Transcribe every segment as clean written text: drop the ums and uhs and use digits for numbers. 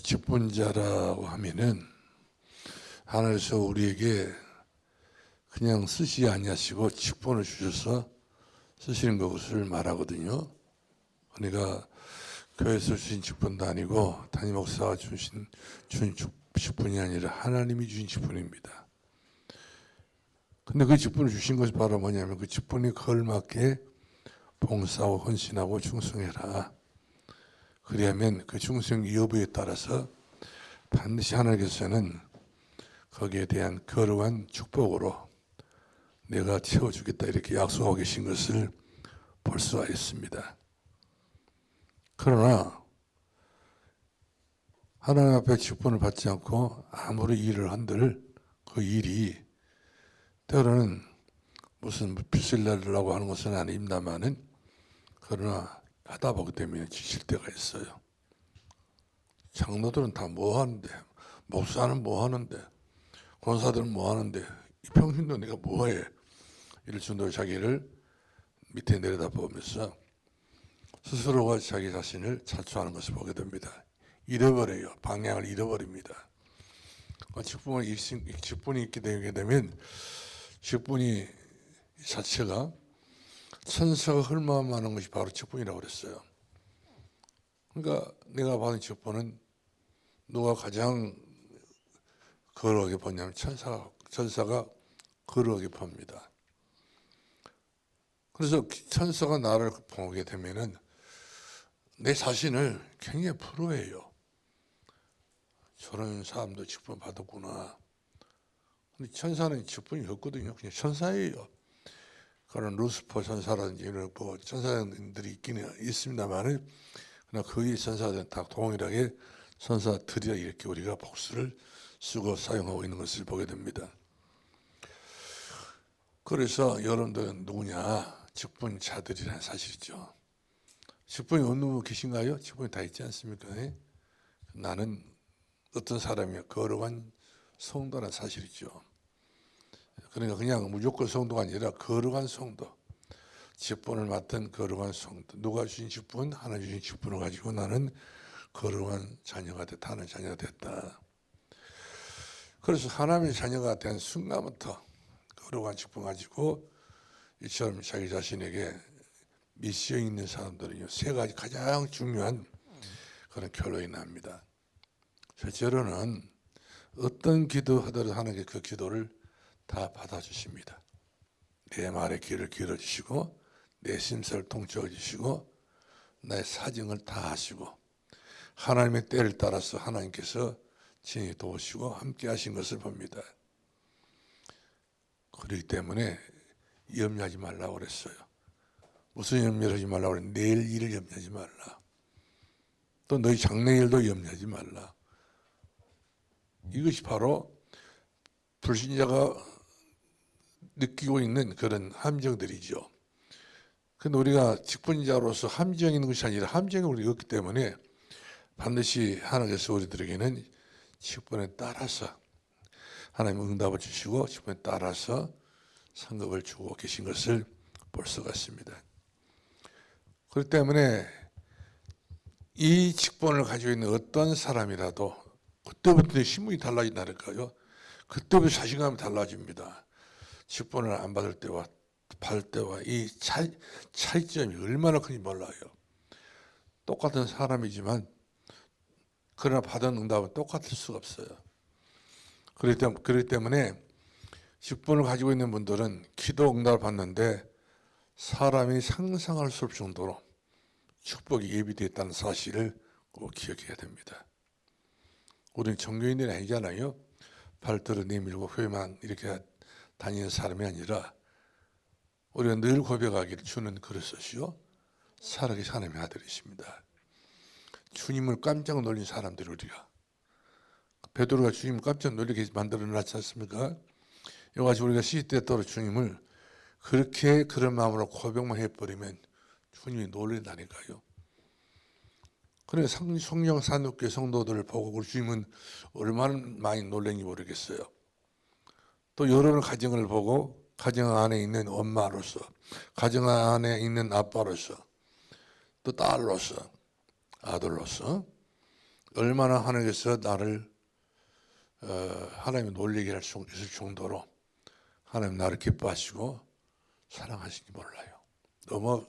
직분자라고 하면은 하나님께서 우리에게 그냥 쓰시 아니하시고 직분을 주셔서 쓰시는 것을 말하거든요. 그러니까 교회에서 주신 직분도 아니고 담임 목사가 준 직분이 아니라 하나님이 주신 직분입니다. 근데 그 직분을 주신 것이 바로 뭐냐면 그 직분이 걸맞게 봉사하고 헌신하고 충성해라. 그리하면 그 충성 여부에 따라서 반드시 하나님께서는 거기에 대한 거룩한 축복으로 내가 채워주겠다 이렇게 약속하고 계신 것을 볼 수가 있습니다. 그러나 하나님 앞에 직분을 받지 않고 아무리 일을 한들 그 일이 때로는 무슨 빚을 내려고 하는 것은 아닙니다만은 그러나 하다 보기 때문에 지칠 때가 있어요. 장로들은 다 뭐 하는데, 목사는 뭐 하는데, 권사들은 뭐 하는데, 이 평신도 내가 뭐 해? 이럴 정도로 자기를 밑에 내려다보면서 스스로가 자기 자신을 자초하는 것을 보게 됩니다. 잃어버려요. 방향을 잃어버립니다. 직분이 있게 되게 되면 직분이 자체가 천사가 헐마음하는 것이 바로 직분이라고 그랬어요. 그러니까 내가 받은 직분은 누가 가장 거룩하게 보냐면 천사가 거룩하게 봅니다. 그래서 천사가 나를 보게 되면은 내 자신을 굉장히 부러워해요. 저런 사람도 직분 받았구나. 근데 천사는 직분이 없거든요. 그냥 천사예요. 그런 루스퍼 천사라든지 이런 뭐 천사들이 있기는 있습니다만은 그러나 거의 천사들은 다 동일하게 천사들이라 이렇게 우리가 복수를 쓰고 사용하고 있는 것을 보게 됩니다. 그래서 여러분들은 누구냐? 직분자들이라는 사실이죠. 직분이 어느 분 계신가요? 직분이 다 있지 않습니까? 나는 어떤 사람이 거룩한 성도라는 사실이죠. 그러니까 그냥 무조건 성도가 아니라 거룩한 성도, 직분을 맡은 거룩한 성도. 누가 주신 직분? 하나님 주신 직분을 가지고 나는 거룩한 자녀가 됐다. 하나님의 자녀가 됐다. 그래서 하나님의 자녀가 된 순간부터 거룩한 직분 가지고 이처럼 자기 자신에게 미션 있는 사람들은요, 세 가지 가장 중요한 그런 결론이 납니다. 첫째로는 어떤 기도하더라도 하나님께 그 기도를 다 받아주십니다. 내 말에 귀를 기울여주시고 내 심사를 통촉해 주시고 나의 사정을 다 하시고 하나님의 때를 따라서 하나님께서 친히 도우시고 함께 하신 것을 봅니다. 그렇기 때문에 염려하지 말라고 그랬어요. 무슨 염려를 하지 말라고 그랬는데 내일 일을 염려하지 말라. 또 너희 장래 일도 염려하지 말라. 이것이 바로 불신자가 느끼고 있는 그런 함정들이죠. 근데 우리가 직분자로서 함정이 있는 것이 아니라 함정이 우리가 없기 때문에 반드시 하나님께서 우리들에게는 직분에 따라서 하나님 응답을 주시고 직분에 따라서 상급을 주고 계신 것을 볼 수가 있습니다. 그렇기 때문에 이 직분을 가지고 있는 어떤 사람이라도 그때부터 신분이 달라진다니까요. 그때부터 자신감이 달라집니다. 직분을 안 받을 때와 받을 때와 이 차이점이 얼마나 큰지 몰라요. 똑같은 사람이지만 그러나 받은 응답은 똑같을 수가 없어요. 그렇기 때문에 직분을 가지고 있는 분들은 기도 응답을 받는데 사람이 상상할 수 없을 정도로 축복이 예비되어 있다는 사실을 꼭 기억해야 됩니다. 우리는 종교인들이 아니잖아요. 발들을 내밀고 회만 이렇게 다니는 사람이 아니라 우리가 늘 고백하기를 주는 그리스도시요 살아계신 하나님의 아들이십니다. 주님을 깜짝 놀린 사람들이 우리가 베드로가 주님을 깜짝 놀리게 만들어 놨지 않습니까? 이와같이 우리가 시시때때로 주님을 그렇게 그런 마음으로 고백만 해버리면 주님이 놀란다니까요. 그래 성령 산업교회 성도들을 보고 우리 주님은 얼마나 많이 놀란지 모르겠어요. 또 여러분 가정을 보고 가정 안에 있는 엄마로서 가정 안에 있는 아빠로서 또 딸로서 아들로서 얼마나 하나님께서 나를 하나님의 놀리게 할 수 있을 정도로 하나님 나를 기뻐하시고 사랑하시기 몰라요. 너무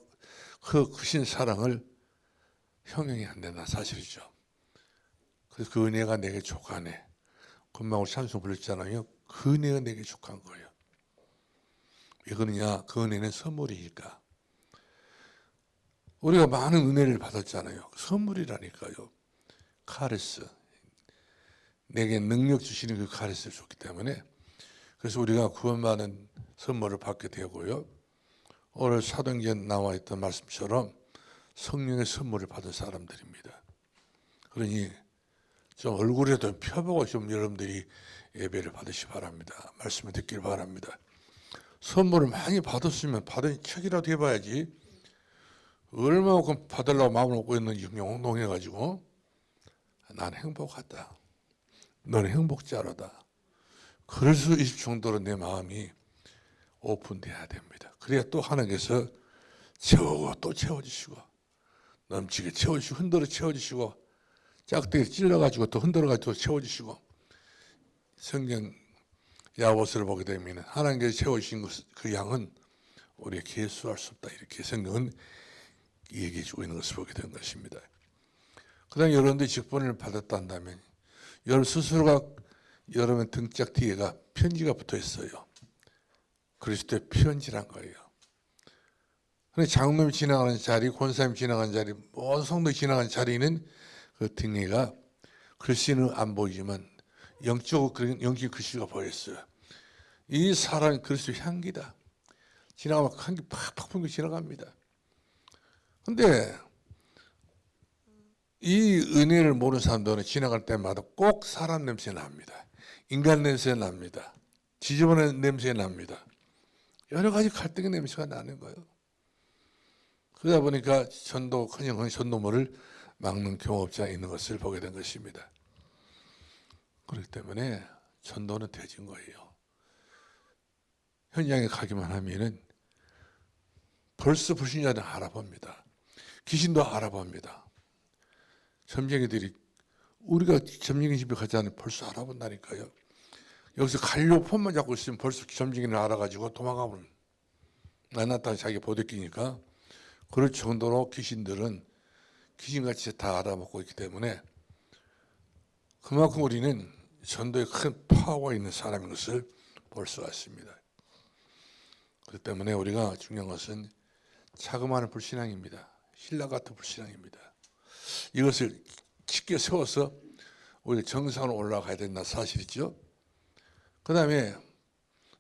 그 크신 사랑을 형용이 안 된다 사실이죠. 그래서 그 은혜가 내게 족하네. 금방 우리 찬송 불렀잖아요. 그 은혜가 내게 족한 거예요. 왜 그러냐? 그 은혜는 선물이니까. 우리가 많은 은혜를 받았잖아요. 선물이라니까요. 카리스. 내게 능력 주시는 그 카리스를 줬기 때문에 그래서 우리가 구원받은 선물을 받게 되고요. 오늘 사도행전에 나와 있던 말씀처럼 성령의 선물을 받은 사람들입니다. 그러니 좀 얼굴에 좀 펴보고 좀 여러분들이 예배를 받으시기 바랍니다. 말씀을 듣기를 바랍니다. 선물을 많이 받았으면 받은 척이라도 해봐야지. 얼마만큼 받으려고 마음을 먹고 있는지 영롱해가지고 난 행복하다. 너는 행복자로다. 그럴 수 있을 정도로 내 마음이 오픈돼야 됩니다. 그래야 또 하나님께서 채우고 또 채워주시고 넘치게 채워주시고 흔들어 채워주시고 짝대기 찔러가지고 또 흔들어가지고 채워주시고 성경 야고보서를 보게 되면 하나님께서 채워주신 그 양은 우리가 계수할 수 없다 이렇게 성경은 얘기해 주고 있는 것을 보게 된 것입니다. 그 다음에 여러분들이 직분을 받았다면 여러분 스스로가 여러분 등짝 뒤에가 편지가 붙어 있어요. 그리스도의 편지란 거예요. 근데 장로님이 지나가는 자리, 권사님 지나가는 자리, 모든 성도가 지나가는 자리는 그 등에가 글씨는 안 보이지만 영적인 글씨가 보였어요. 이 사람이 그리스도의 향기다. 지나가면 향기 팍팍 풍겨 지나갑니다. 근데 이 은혜를 모르는 사람들은 지나갈 때마다 꼭 사람 냄새 납니다. 인간 냄새 납니다. 지저분한 냄새 납니다. 여러 가지 갈등의 냄새가 나는 거예요. 그러다 보니까 커녕 전도물을 막는 경업자가 있는 것을 보게 된 것입니다. 그렇기 때문에 전도는 되진 거예요. 현장에 가기만 하면은 벌써 불신자들은 알아봅니다. 귀신도 알아봅니다. 점쟁이들이 우리가 점쟁이 집에 가지 않으면 벌써 알아본다니까요. 여기서 가려고 폰만 잡고 있으면 벌써 점쟁이를 알아가지고 도망가면 만났다가 자기 보드끼니까 그럴 정도로 귀신들은 귀신같이 다 알아먹고 있기 때문에 그만큼 우리는 전도에 큰 파워가 있는 사람인 것을 볼 수가 있습니다. 그렇기 때문에 우리가 중요한 것은 자그마한 불신앙입니다. 신라 같은 불신앙입니다. 이것을 쉽게 세워서 우리 정상으로 올라가야 된다 사실이죠. 그 다음에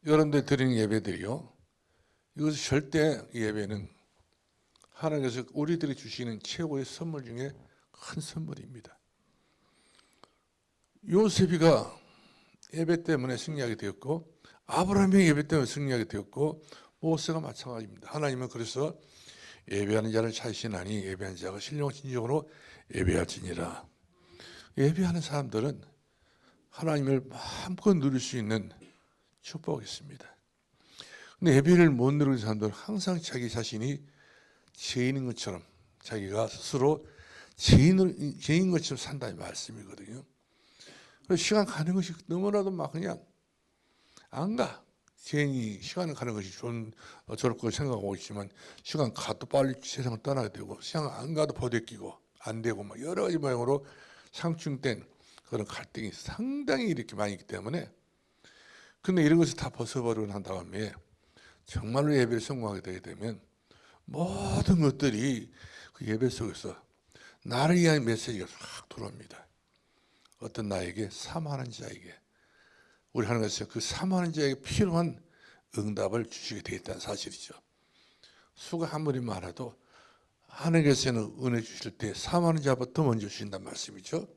여러분들 드리는 예배들이요. 이것은 절대 예배는 하나님께서 우리들이 주시는 최고의 선물 중에 큰 선물입니다. 요셉이가 예배 때문에 승리하게 되었고 아브라함이 예배 때문에 승리하게 되었고 모세가 마찬가지입니다. 하나님은 그래서 예배하는 자를 찾으시나니 예배하는 자가 신령과 진정으로 예배할지니라. 예배하는 사람들은 하나님을 마음껏 누릴 수 있는 축복이 있습니다. 근데 예배를 못 누리는 사람들은 항상 자기 자신이 죄인인 것처럼 자기가 스스로 죄인 것처럼 산다는 말씀이거든요. 그래서 시간 가는 것이 너무나도 막 그냥 안 가. 죄인이 시간을 가는 것이 저럴 거 생각하고 있지만 시간 가도 빨리 세상을 떠나야 되고 시간 안 가도 버티고 안 되고 막 여러 가지 모양으로 상충된 그런 갈등이 상당히 이렇게 많이 있기 때문에 근데 이런 것을 다 벗어버리고 난 다음에 정말로 예배를 성공하게 되게 되면 모든 것들이 그 예배 속에서 나를 위한 메시지가 싹 들어옵니다. 어떤 나에게 사모하는 자에게 우리 하나님께서 그 사모하는 자에게 필요한 응답을 주시게 되어 있다는 사실이죠. 수가 아무리 많아도 하나님께서는 은혜 주실 때 사모하는 자부터 먼저 주신다는 말씀이죠.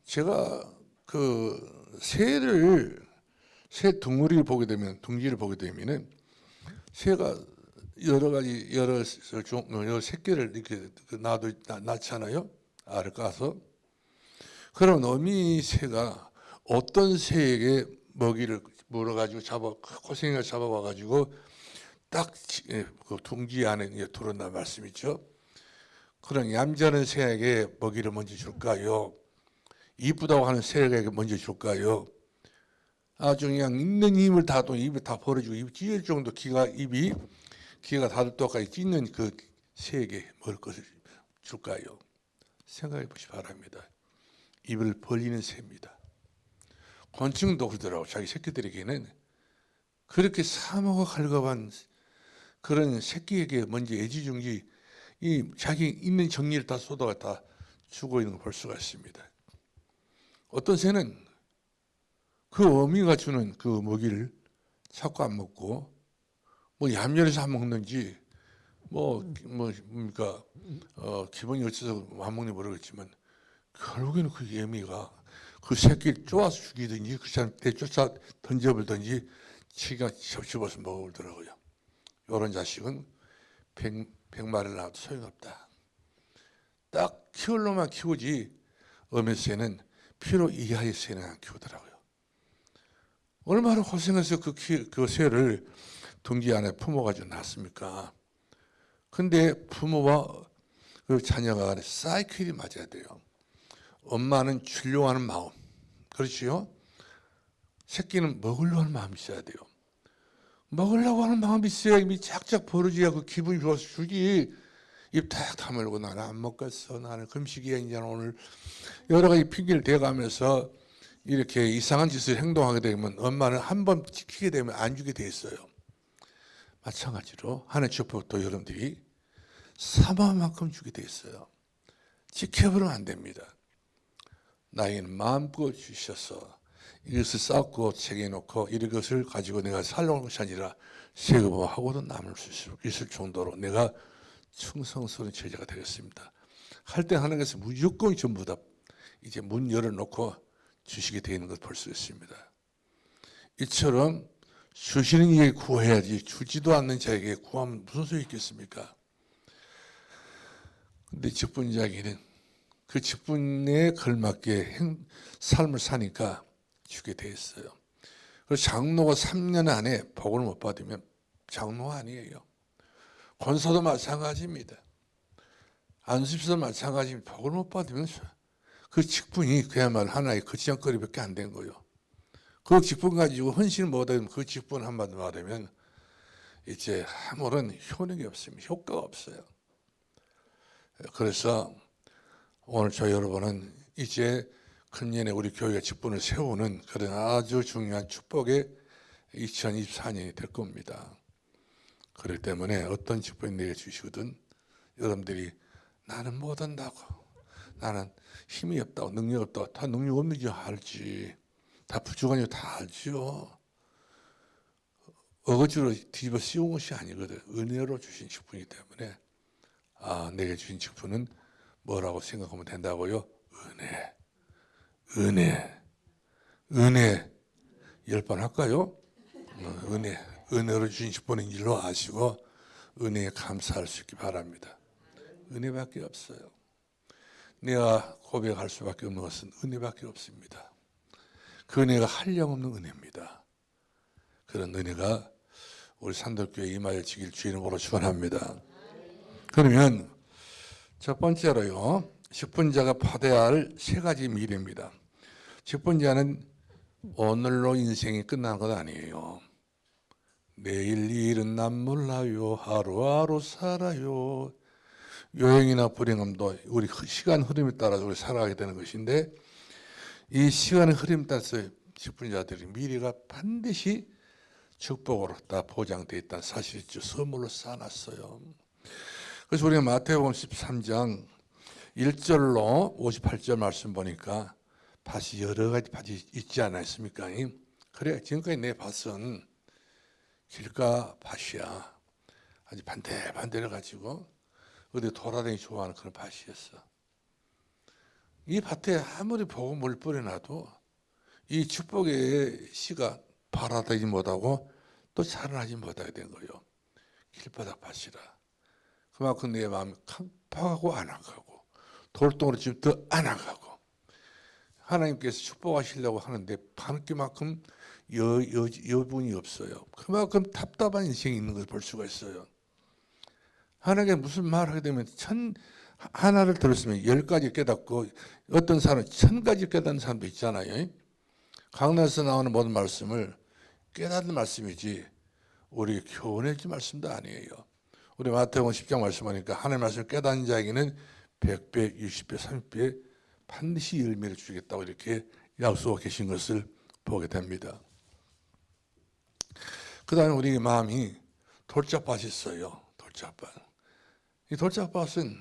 제가 그 새 둥지를 보게 되면은 새가 여러 가지 여러 새끼를 이렇게 낳잖아요. 알을 까서. 그럼 어미 새가 어떤 새에게 먹이를 물어가지고 고생해서 잡아와가지고 딱 그 둥지 안에 들어온다는 말씀이죠. 그런 얌전한 새에게 먹이를 먼저 줄까요? 이쁘다고 하는 새에게 먼저 줄까요? 아주 그냥 있는 힘을 다도 입에 다 벌어주고 입 찢을 정도 기가 닿을 때까지 찢는 그 새에게 먹을 것을 줄까요? 생각해 보시 바랍니다. 입을 벌리는 새입니다. 곤충도 그러더라고. 자기 새끼들에게는 그렇게 사모가 갈급한 그런 새끼에게 먼저 애지중지 이 자기 있는 정리를 다 쏟아가 다 주고 있는 걸 볼 수가 있습니다. 어떤 새는 그 어미가 주는 그 먹이를 자꾸 안 먹고 뭐 얌전해서 안 먹는지 뭡니까 기분이 어째서 안 먹는지 모르겠지만 결국에는 그 예미가 그 새끼를 쪼아서 죽이든지 그 사람한테 쫓아 던져버리든지 지가 접집어서 먹어보더라고요. 이런 자식은 100마리를 낳아도 소용없다. 딱 키울 놈만 키우지 어미새는 필요 이하의 새는 안 키우더라고요. 얼마나 고생해서 그 새를 둥지 안에 품어가지고 낳습니까? 근데 부모와 그 자녀가 간에 사이클이 맞아야 돼요. 엄마는 주려고 하는 마음, 그렇지요? 새끼는 먹으려고 하는 마음이 있어야 돼요. 먹으려고 하는 마음이 있어야 입이 쫙쫙 벌어져야 그 기분이 좋아서 주지. 입 탁 다물고 나는 안 먹겠어. 나는 금식이야. 이제 오늘 여러 가지 핑계를 대가면서 이렇게 이상한 짓을 행동하게 되면 엄마는 한 번 지키게 되면 안 주게 돼 있어요. 마찬가지로 하나님 축복도 여러분들이 사모한 만큼 주게 돼 있어요. 지켜버리면 안 됩니다. 나에게는 마음껏 주셔서 이것을 쌓고 챙겨놓고 이것을 가지고 내가 살아오는 것이 아니라 세금하고도 남을 수 있을 정도로 내가 충성스러운 제자가 되겠습니다. 할 때 하나님께서 무조건 전부 다 이제 문 열어놓고 주시게 되는 것을 볼 수 있습니다. 이처럼 주시는 이에게 구해야지 주지도 않는 자에게 구하면 무슨 소용이 있겠습니까? 근데 직분자에게는 그 직분에 걸맞게 삶을 사니까 주게 돼 있어요. 그래서 장로가 3년 안에 복을 못 받으면 장로가 아니에요. 권사도 마찬가지입니다. 안수집사도 마찬가지입니다. 복을 못 받으면 그 직분이 그야말로 하나의 거치장거리밖에 안 된 거예요. 그 직분 가지고 헌신을 못하면 그 직분 한마디 받으면 이제 아무런 효능이 없습니다. 효과가 없어요. 그래서 오늘 저 여러분은 이제 금년에 우리 교회가 직분을 세우는 그런 아주 중요한 축복의 2024년이 될 겁니다. 그렇기 때문에 어떤 직분이 내게 주시거든 여러분들이 나는 못한다고, 나는 힘이 없다고, 능력 없다고, 다 능력 없는지 알지, 다 부족한지 다 알지요. 어거지로 뒤집어 씌운 것이 아니거든. 은혜로 주신 직분이기 때문에 내게 주신 직분은 뭐라고 생각하면 된다고요? 은혜 10번 할까요? 은혜로 주신 직분인 줄로 아시고 은혜에 감사할 수 있기 바랍니다. 은혜밖에 없어요. 내가 고백할 수밖에 없는 것은 은혜밖에 없습니다. 그 은혜가 한량없는 은혜입니다. 그런 은혜가 우리 산덕교회 임하여지길 주의 이름으로 축원합니다. 그러면 첫 번째로요, 직분자가 받아야 할 3가지 미래입니다. 직분자는 오늘로 인생이 끝나는 것 아니에요. 내일 일은 난 몰라요. 하루하루 살아요. 요행이나 불행함도 우리 시간 흐름에 따라서 우리 살아가게 되는 것인데 이 시간의 흐름에 따라서 직분자들의 미래가 반드시 축복으로 다 보장되어 있다는 사실이죠. 선물로 쌓아놨어요. 그래서 우리가 마태복음 13장 1절로 58절 말씀 보니까 밭이 여러 가지 밭이 있지 않았습니까? 그래 지금까지 내 밭은 길가 밭이야. 아주 반대반대를 가지고 어디 돌아다니기 좋아하는 그런 밭이었어. 이 밭에 아무리 복음을 뿌려놔도 이 축복의 씨가 발아다니지 못하고 또 자라나지 못하게 된 거예요. 길바닥 밭이라. 그만큼 내 마음이 캄팍하고 안악하고 돌덩어리 지금 더 안악하고 하나님께서 축복하시려고 하는데 반기만큼 여분이 없어요. 그만큼 답답한 인생이 있는 것을 볼 수가 있어요. 하나님께 무슨 말을 하게 되면 하나를 들었으면 10가지 깨닫고 어떤 사람은 1000가지 깨닫는 사람도 있잖아요. 강단에서 나오는 모든 말씀을 깨닫는 말씀이지 우리 교훈의 말씀도 아니에요. 우리 마태복음 10장 말씀 보니까 하나님의 말씀을 깨닫는 자에게는 100배, 60배, 30배 반드시 열매를 주겠다고 이렇게 약속하고 계신 것을 보게 됩니다. 그 다음에 우리 마음이 돌짝밭이 있어요. 돌짝밭. 이 돌짝밭은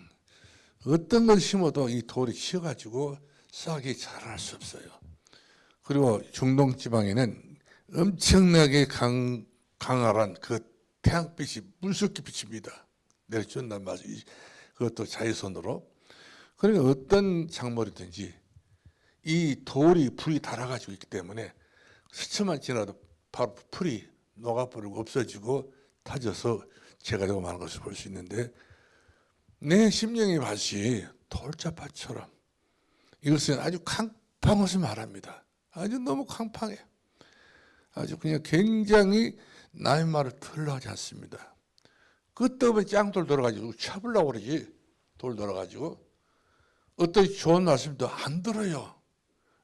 어떤 걸 심어도 이 돌이 치여가지고 싹이 자랄 수 없어요. 그리고 중동 지방에는 엄청나게 강렬한 그 태양빛이 물속히 비칩니다. 내려준단 말이죠. 그것도 자외선으로. 그러니까 어떤 작물이든지 이 돌이 불이 달아가지고 있기 때문에 스쳐만 지나도 바로 풀이 녹아버리고 없어지고 타져서 재가 되고 마는 것을 볼 수 있는데 내 심령의 밭이 돌짝밭처럼 이것은 아주 강팍한 것을 말합니다. 아주 너무 강팍해. 아주 그냥 굉장히 남의 말을 들으려하지 않습니다. 끝없이 짱돌 들어가지고 쳐보려고 그러지. 돌 들어가지고 어떤 좋은 말씀도 안 들어요.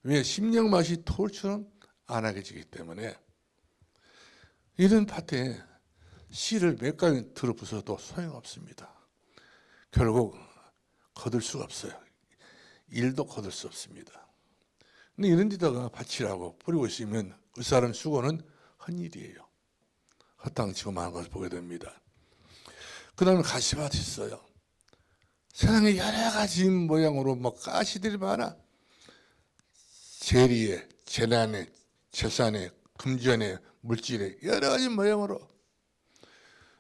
왜? 심령 맛이 돌처럼 안 하게 지기 때문에. 이런 밭에 씨를 몇 가지 들어부숴도 소용없습니다. 결국 거둘 수가 없어요. 일도 거둘 수 없습니다. 근데 이런 데다가 밭이라고 뿌리고 있으면 그 사람 수고는 헛일이에요. 헛당치고 마는 것을 보게 됩니다. 그 다음에 가시밭이 있어요. 세상에 여러 가지 모양으로 뭐 가시들이 많아. 재리에, 재난에, 재산에, 금전에, 물질에 여러 가지 모양으로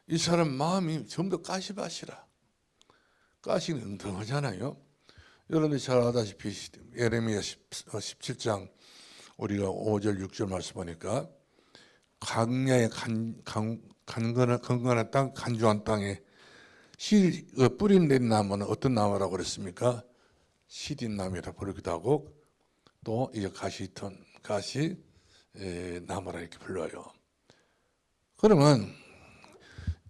이 사람 마음이 전부 다 가시밭이라. 가시는 엉뚱하잖아요. 여러분들이 잘 아다시피 예레미야 17장 우리가 5절 6절 말씀 보니까 광야의 건건한 땅, 간주한 땅에 뿌리 내린 나무는 어떤 나무라고 그랬습니까? 시딘나무라 부르기도 하고 또 이제 가시 나무라 이렇게 불러요. 그러면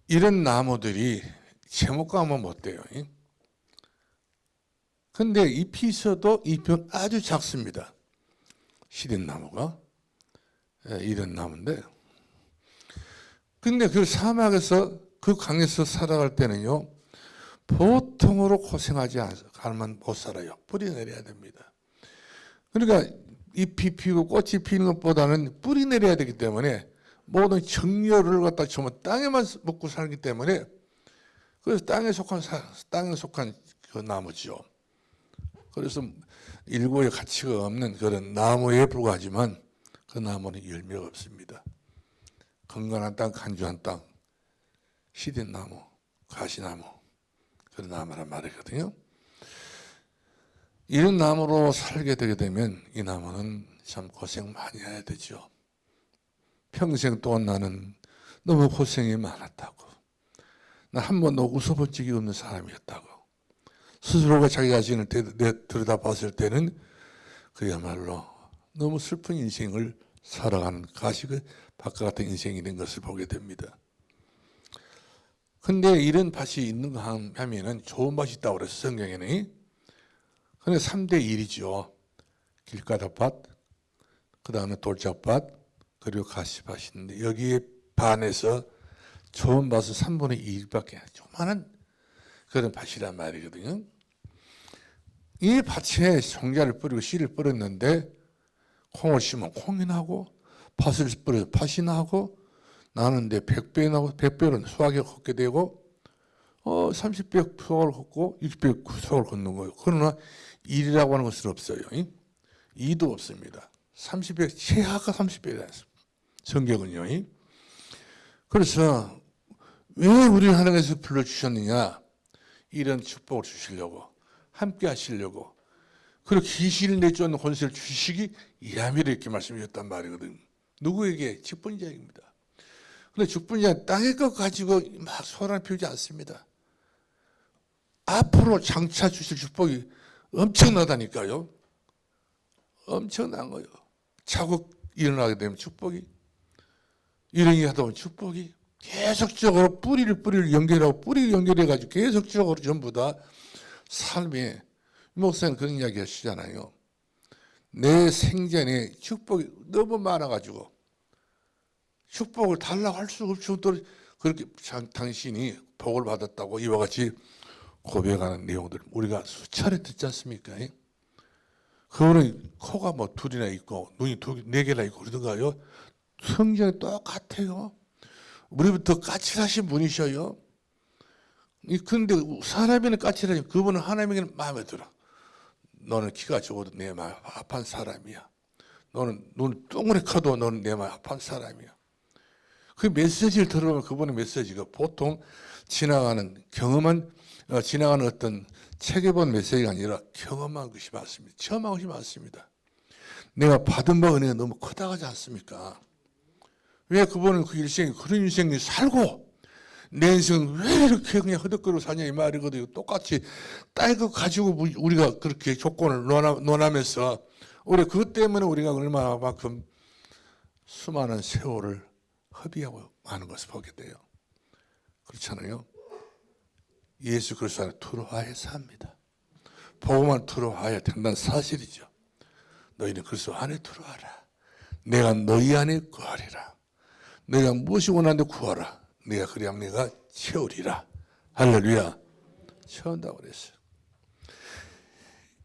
이런 나무들이 제목과 하면 못 돼요. 근데 잎이 있어도 잎은 아주 작습니다. 시딘나무가 이런 나무인데 근데 그 사막에서 그 강에서 살아갈 때는요 보통으로 고생하지 않으면 못 살아요. 뿌리 내려야 됩니다. 그러니까 잎이 피고 꽃이 피는 것보다는 뿌리 내려야 되기 때문에 모든 정열을 갖다 주면 땅에만 먹고 살기 때문에 그래서 땅에 속한 그 나무죠. 그래서 일고의 가치가 없는 그런 나무에 불과하지만 그 나무는 열매가 없습니다. 건강한 땅, 간주한 땅, 시딘나무, 가시나무 그런 나무란 말이거든요. 이런 나무로 살게 되게 되면 이 나무는 참 고생 많이 해야 되죠. 평생 동안 나는 너무 고생이 많았다고. 나 한 번도 웃어본 적이 없는 사람이었다고. 스스로가 자기 자신을 들여다봤을 때는 그야말로 너무 슬픈 인생을 살아가는 가시가 밭과 같은 인생이 된 것을 보게 됩니다. 근데 이런 밭이 있는가 하면은 좋은 밭이 있다고 그랬어, 성경에는. 근데 3대 1이죠. 길가닥밭, 그 다음에 돌짝밭, 그리고 가시밭이 있는데 여기에 반해서 좋은 밭은 3분의 2밖에 안 조그마한 그런 밭이란 말이거든요. 이 밭에 종자를 뿌리고 씨를 뿌렸는데 콩을 심으면 콩이 나고 팥을 뿌려서 팥이 나고 나는데 100배 나고 100배는 수확이 걷게 되고 30배 수확을 걷고 60배 수확을 걷는 거예요. 그러나 1이라고 하는 것은 없어요. 2도 없습니다. 30배 최하가 30배다. 성경은요. 그래서 왜 우리를 하나님께서 불러주셨느냐? 이런 축복을 주시려고 함께 하시려고 그리고 귀신을 내쫓는 권세를 주시기 위함이라 이렇게 말씀하셨단 말이거든. 누구에게? 직분자입니다. 그런데 직분자는 땅의 것 가지고 막 소란을 피우지 않습니다. 앞으로 장차 주실 축복이 엄청나다니까요. 엄청난 거예요. 자꾸 일어나게 되면 축복이 일행이 하다 보면 축복이 계속적으로 뿌리를 연결하고 뿌리를 연결해가지고 계속적으로 전부 다 삶에 목사님 그런 이야기 하시잖아요. 내 생전에 축복이 너무 많아가지고 축복을 달라고 할 수가 없죠. 또 그렇게 당신이 복을 받았다고 이와 같이 고백하는 내용들 우리가 수차례 듣지 않습니까? 그거는 코가 뭐 둘이나 있고 눈이 네 개나 있고 그러던가요? 성경이 똑같아요. 우리부터 까칠하신 분이셔요. 그런데 사람에는 까칠하지 그분은 하나님에게는 마음에 들어. 너는 키가 적어도 내 마음 합한 사람이야. 너는 눈 동그랗게 커도 너는 내 마음 합한 사람이야. 그 메시지를 들어보면 그분의 메시지가 보통 지나가는 지나가는 어떤 책에 본 메시지가 아니라 경험한 것이 많습니다. 체험한 것이 많습니다. 내가 받은 바 은혜가 너무 크다고 하지 않습니까? 왜 그분은 그 일생에 그런 인생을 살고 내 인생은 왜 이렇게 그냥 허덕거리고 사냐 이 말이거든요. 똑같이 딸거 가지고 우리가 그렇게 조건을 논하면서 우리 그것 때문에 우리가 얼마만큼 수많은 세월을 허비하고 많은 것을 보게 돼요. 그렇잖아요. 예수 그리스도 안에 들어와야 삽니다. 복음만 들어와야 된다는 사실이죠. 너희는 그리스도 안에 들어와라. 내가 너희 안에 거하리라. 내가 무엇이 원하는데 구하라. 내가 그리하면 내가 채우리라. 할렐루야. 채운다고 그랬어요.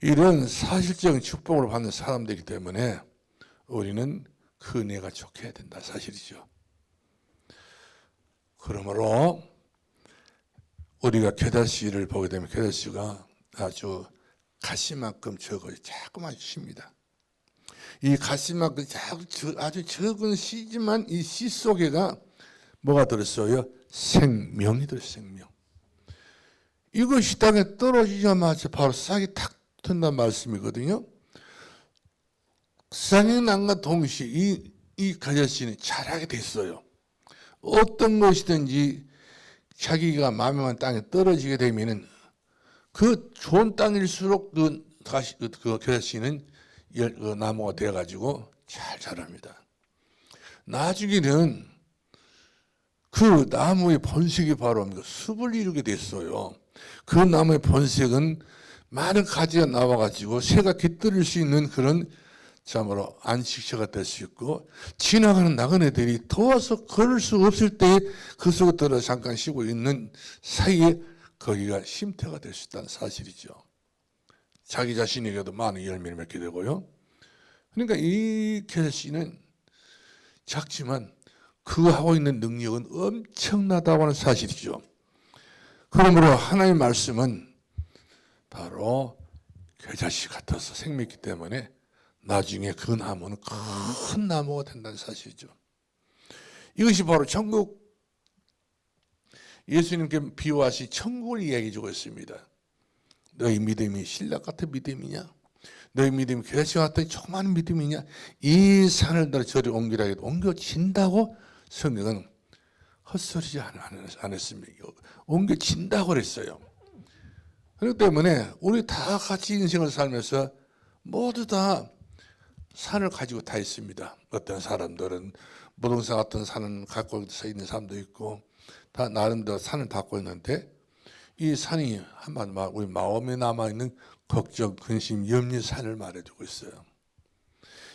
이런 사실적인 축복을 받는 사람들이기 때문에 우리는 그 은혜가 좋게 해야 된다 사실이죠. 그러므로 우리가 게다시를 보게 되면 게다시가 아주 가시만큼 적어요. 자꾸만 쉽니다. 이 가시만큼 아주 적은 씨지만 이 씨 속에가 뭐가 들었어요? 생명이 들었어요. 생명. 이것이 땅에 떨어지자마자 바로 싹이 탁 튼다는 말씀이거든요. 싹이 난과 동시에 이 가시는 자라게 됐어요. 어떤 것이든지 자기가 마음에만 땅에 떨어지게 되면은 그 좋은 땅일수록 그 가시는 그 나무가 되어가지고 잘 자랍니다. 나중에는 그 나무의 번식이 바로 숲을 이루게 됐어요. 그 나무의 번식은 많은 가지가 나와가지고 새가 깃들일 수 있는 그런 참으로 안식처가 될 수 있고 지나가는 나그네들이 더워서 걸을 수 없을 때 그 속에 들어 잠깐 쉬고 있는 사이에 거기가 쉼터가 될 수 있다는 사실이죠. 자기 자신에게도 많은 열매를 맺게 되고요. 그러니까 이 계시는 작지만 그 하고 있는 능력은 엄청나다고 하는 사실이죠. 그러므로 하나님의 말씀은 바로 겨자씨 같아서 생명이기 때문에 나중에 그 나무는 큰 나무가 된다는 사실이죠. 이것이 바로 천국, 예수님께 비유하신 천국을 이야기해 주고 있습니다. 너희 믿음이 신라 같은 믿음이냐? 너희 믿음이 겨자씨 같은 조그마한 믿음이냐? 이 산을 들어 저리 옮기라 해도 옮겨진다고 성경은 헛소리지 않았습니다. 옮겨진다고 그랬어요. 그렇기 때문에 우리 다 같이 인생을 살면서 모두 다 산을 가지고 다 있습니다. 어떤 사람들은 부동산 같은 산을 갖고 있는 사람도 있고 다 나름대로 산을 갖고 있는데 이 산이 한마디로 우리 마음에 남아있는 걱정, 근심, 염려 산을 말해주고 있어요.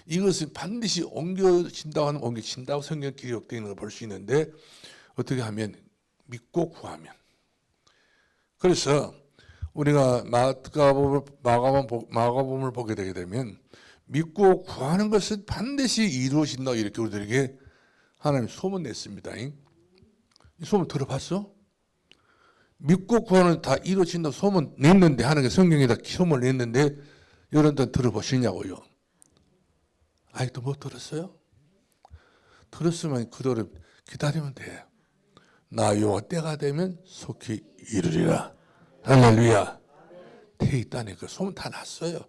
이것은 반드시 옮겨진다고 하면 옮겨진다고 성경 기록되어 있는 걸 볼 수 있는데 어떻게 하면 믿고 구하면. 그래서 우리가 마가복음을 보게 되게 되면 믿고 구하는 것은 반드시 이루어진다 이렇게 우리들에게 하나님 소문 냈습니다. 이 소문 들어봤어? 믿고 구하는 다 이루어진다고 소문 냈는데 하나님께 성경에다 소문을 냈는데 여러분들 들어보시냐고요. 아직도 못 들었어요? 들었으면 그대로 기다리면 돼요. 나 여호와 때가 되면 속히 이루리라. 할렐루야. 돼 있다니 그 소문 다 났어요.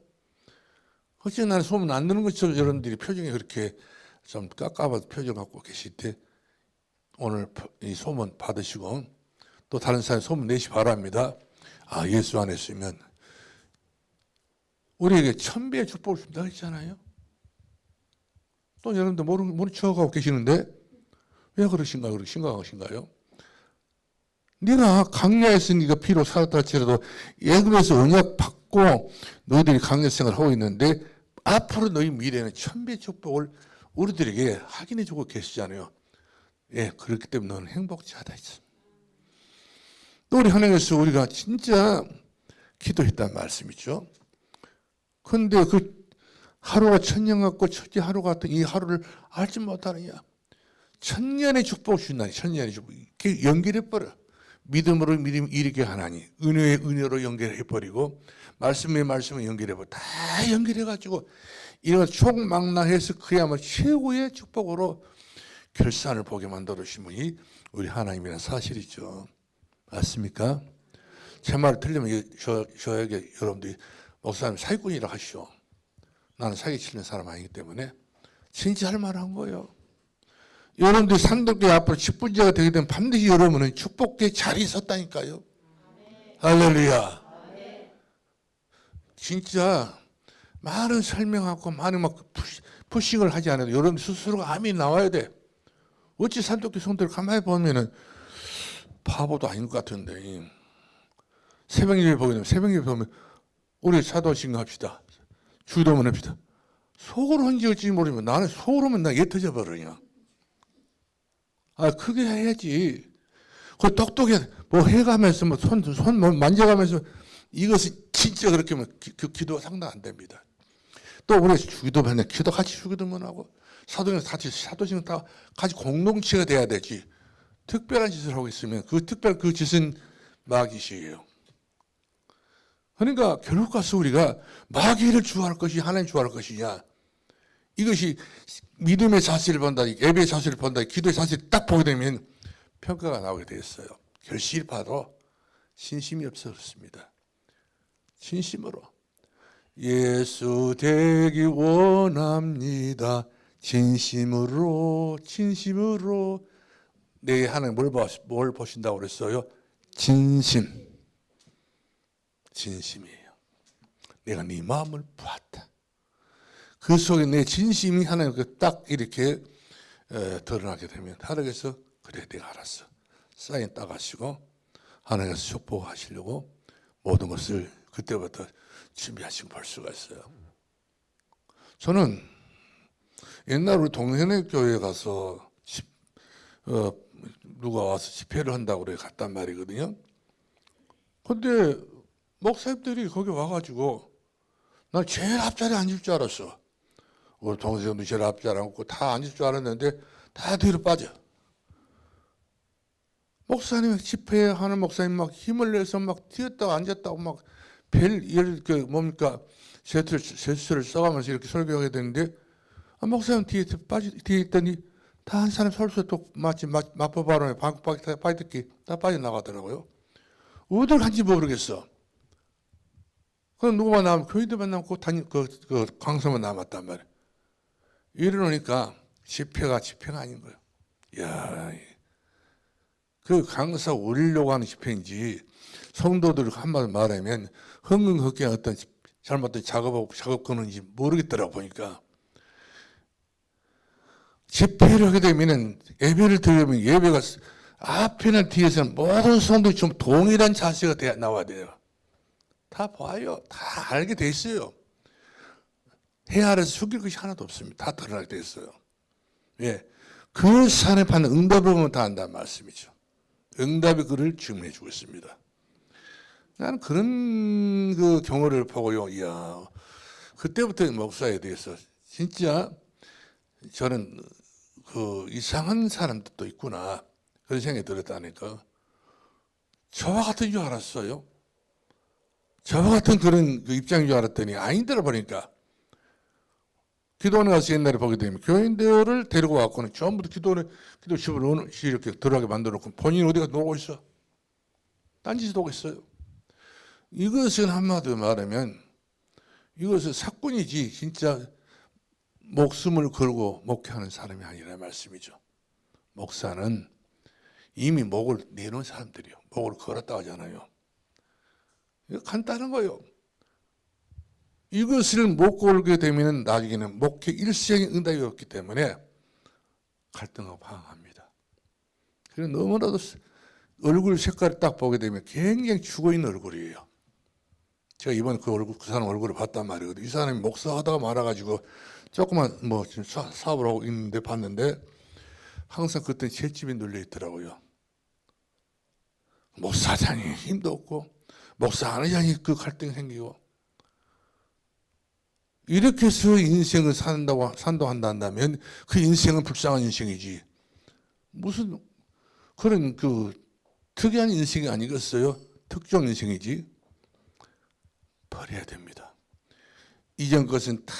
혹시 나는 소문 안 드는 것처럼 여러분들이 표정이 그렇게 좀 깝깝한 표정 갖고 계실 때 오늘 이 소문 받으시고 또 다른 사람 소문 내시 바랍니다. 아, 예수 안에 있으면 우리에게 1000배의 축복을 준다고 했잖아요. 또 여러분들 모른 척하고 계시는데 왜 그러신가요? 그렇게 심각하신가요? 네가 강야에서 네가 피로 살았다 할지라도 애굽에서 언약 받고 너희들이 강야 생활을 하고 있는데 앞으로 너희 미래는 천배 축복을 우리들에게 확인해 주고 계시잖아요. 예, 그렇기 때문에 너는 행복지 하다 했어. 또 우리 하나님께서 우리가 진짜 기도했단 말씀이죠. 그런데 그 하루가 천년 같고 천지 하루 같은 이 하루를 알지 못하느냐. 천년의 축복을 주신다니. 천년의 축복. 이렇게 연결해버려. 믿음으로 믿음 일으켜 하나니, 은혜의 은혜로 연결해버리고, 말씀의 말씀을 연결해버려. 다 연결해가지고 이런 총망라해서 그야말로 최고의 축복으로 결산을 보게 만들어주신 분이 우리 하나님이라는 사실이죠. 맞습니까? 제 말 틀리면 저에게 여러분들이 목사님 사기꾼이라 하시오. 나는 사기치는 사람 아니기 때문에 진짜 할 만한 거예요. 여러분들이 산독교회 앞으로 직분자가 되게 되면 반드시 여러분은 축복의 자리에 섰다니까요. 할렐루야. 진짜 많은 설명하고 많은 막 푸싱을 하지 않아도 여러분 스스로가 암이 나와야 돼. 어찌 산독교 성도를 가만히 보면은 바보도 아닌 것 같은데. 새벽예배 보게 되면 새벽예배 보면 우리 사도신경 합시다. 주도문 합시다. 속으로 한지 어찌 모르면 나는 속으로 하면 나 옅어져 버리냐. 아, 크게 해야지. 그 똑똑해, 뭐 해가면서, 뭐 손 만져가면서 이것이 진짜 그렇게 하면 기도가 상당 안 됩니다. 또 우리 주기도면 기도 같이 주기도문 하고 사도신경 같이 사도신경 다 같이 공동체가 돼야 되지. 특별한 짓을 하고 있으면 그 짓은 마귀시예요. 그러니까 결국 가서 우리가 마귀를 주화할 것이 하나님 주화할 것이냐. 이것이 믿음의 자세를 본다, 예배의 자세를 본다, 기도의 자세를 딱 보게 되면 평가가 나오게 되었어요. 결실을 봐도 신심이 없어 그렇습니다. 진심으로 예수 되기 원합니다. 진심으로 내 하나님 뭘 보신다고 그랬어요? 진심이에요. 내가 네 마음을 보았다. 그 속에 내 진심이 하나님께 딱 이렇게 드러나게 되면 하나님께서 그래 내가 알았어. 사인 따가시고 하나님께서 축복하시려고 모든 것을 그때부터 준비하시고 볼 수가 있어요. 저는 옛날 우리 동현회 교회에 가서 누가 와서 집회를 한다고 그래 갔단 말이거든요. 근데 목사님들이 거기 와가지고 난 제일 앞자리에 앉을 줄 알았어. 우리 동생도 제일 앞자리에 앉고 다 앉을 줄 알았는데 다 뒤로 빠져. 목사님 집회하는 목사님 막 힘을 내서 막 뛰었다가 앉았다고 막 뭡니까 제스처를 써가면서 이렇게 설교하게 되는데 목사님 뒤에 있더니 다 한 사람 설수 또 마치 마포바람에 바이듣기 다 빠져나가더라고요. 어딜 간지 모르겠어. 그럼 누구만 남으면 교인들만 남고 그 강사만 남았단 말이에요. 이러니까 집회가 아닌 거예요. 이야, 그 강사 올리려고 하는 집회인지 성도들 한마디 말하면 흥흥흑게 어떤 잘못된 작업 거는지 모르겠더라고 보니까. 집회를 하게 되면은 예배를 드리면 예배가 앞이나 뒤에서는 모든 성도들이 좀 동일한 자세가 나와야 돼요. 다 봐요. 다 알게 돼 있어요. 해 아래서 숙일 것이 하나도 없습니다. 다 드러나게 돼 있어요. 예. 그 산에 받는 응답을 보면 다 안다는 말씀이죠. 응답이 그를 증명해 주고 있습니다. 나는 그런 그 경우를 보고요. 이야, 그때부터 목사에 대해서 진짜 저는 그 이상한 사람들도 있구나. 그런 생각이 들었다니까. 저와 같은 줄 알았어요. 저와 같은 그런 그 입장인 줄 알았더니 아니더라 보니까. 기도원에 가서 옛날에 보게 되면 교인들을 데리고 왔고는 전부 기도실을 이렇게 들어가게 만들어 놓고 본인이 어디가 놀고 있어. 딴짓을 하고 있어요. 이것은 한마디로 말하면 이것은 사건이지 진짜 목숨을 걸고 목회하는 사람이 아니라 말씀이죠. 목사는 이미 목을 내놓은 사람들이요. 목을 걸었다 하잖아요. 이거 간단한 거예요. 이것을 못 걸게 되면 나중에는 목회 일생의 응답이 없기 때문에 갈등하고 방황합니다. 그래서 너무나도 얼굴 색깔을 딱 보게 되면 굉장히 죽어있는 얼굴이에요. 제가 이번 그 사람 얼굴을 봤단 말이거든요. 이 사람이 목사하다가 말아가지고 조그만 뭐 지금 사업을 하고 있는데 봤는데 항상 그때 채집에 눌려 있더라고요. 목사자니 힘도 없고 목사 안 하자니 그 갈등이 생기고 이렇게 해서 인생을 산다면 그 인생은 불쌍한 인생이지 무슨 그런 그 특이한 인생이 아니겠어요? 특정 인생이지. 버려야 됩니다. 이전 것은 다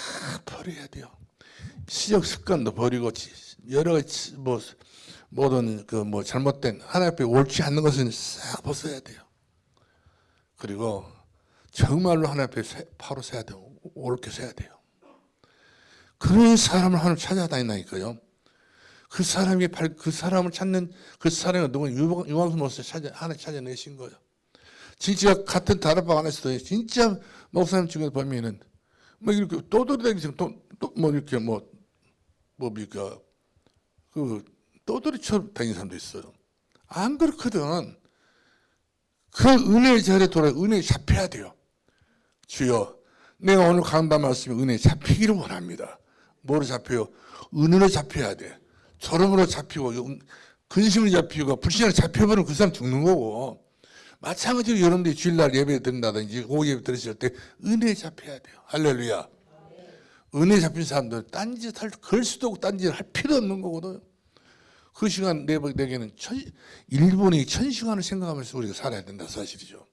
버려야 돼요. 시적 습관도 버리고 여러 가지 뭐 모든 그 뭐 잘못된 하나님 앞에 옳지 않는 것은 싹 벗어야 돼요. 그리고 정말로 하나님 앞에 바로 서야 돼요. 옳게 서야 돼요. 그런 사람을 하나님 찾아다닌다니까요. 그 사람을 찾는 그 사람이 누구냐 유황수 목사 하나 찾아내신 거예요. 진짜 같은 다락방 안에서도 진짜 목사님 중에 보면은 뭐 이렇게 떠돌이다니면서 또뭐 이렇게 뭡니까 그 떠돌이처럼 다니는 사람도 있어요. 안 그렇거든. 그 은혜의 자리에 돌아 은혜에 잡혀야 돼요. 주여, 내가 오늘 강단 말씀에 은혜에 잡히기를 원합니다. 뭐로 잡혀요? 은혜로 잡혀야 돼. 졸음으로 잡히고 근심으로 잡히고 불신으로 잡혀버리면 그 사람 죽는 거고. 마찬가지로 여러분들이 주일날 예배 드린다든지 오후 예배 들으실 때 은혜에 잡혀야 돼요. 할렐루야. 은혜에 잡힌 사람들은 딴짓 걸 수도 없고 딴짓 할 필요 없는 거거든요. 그 시간 내게는 일본의 1000시간을 생각하면서 우리가 살아야 된다 사실이죠.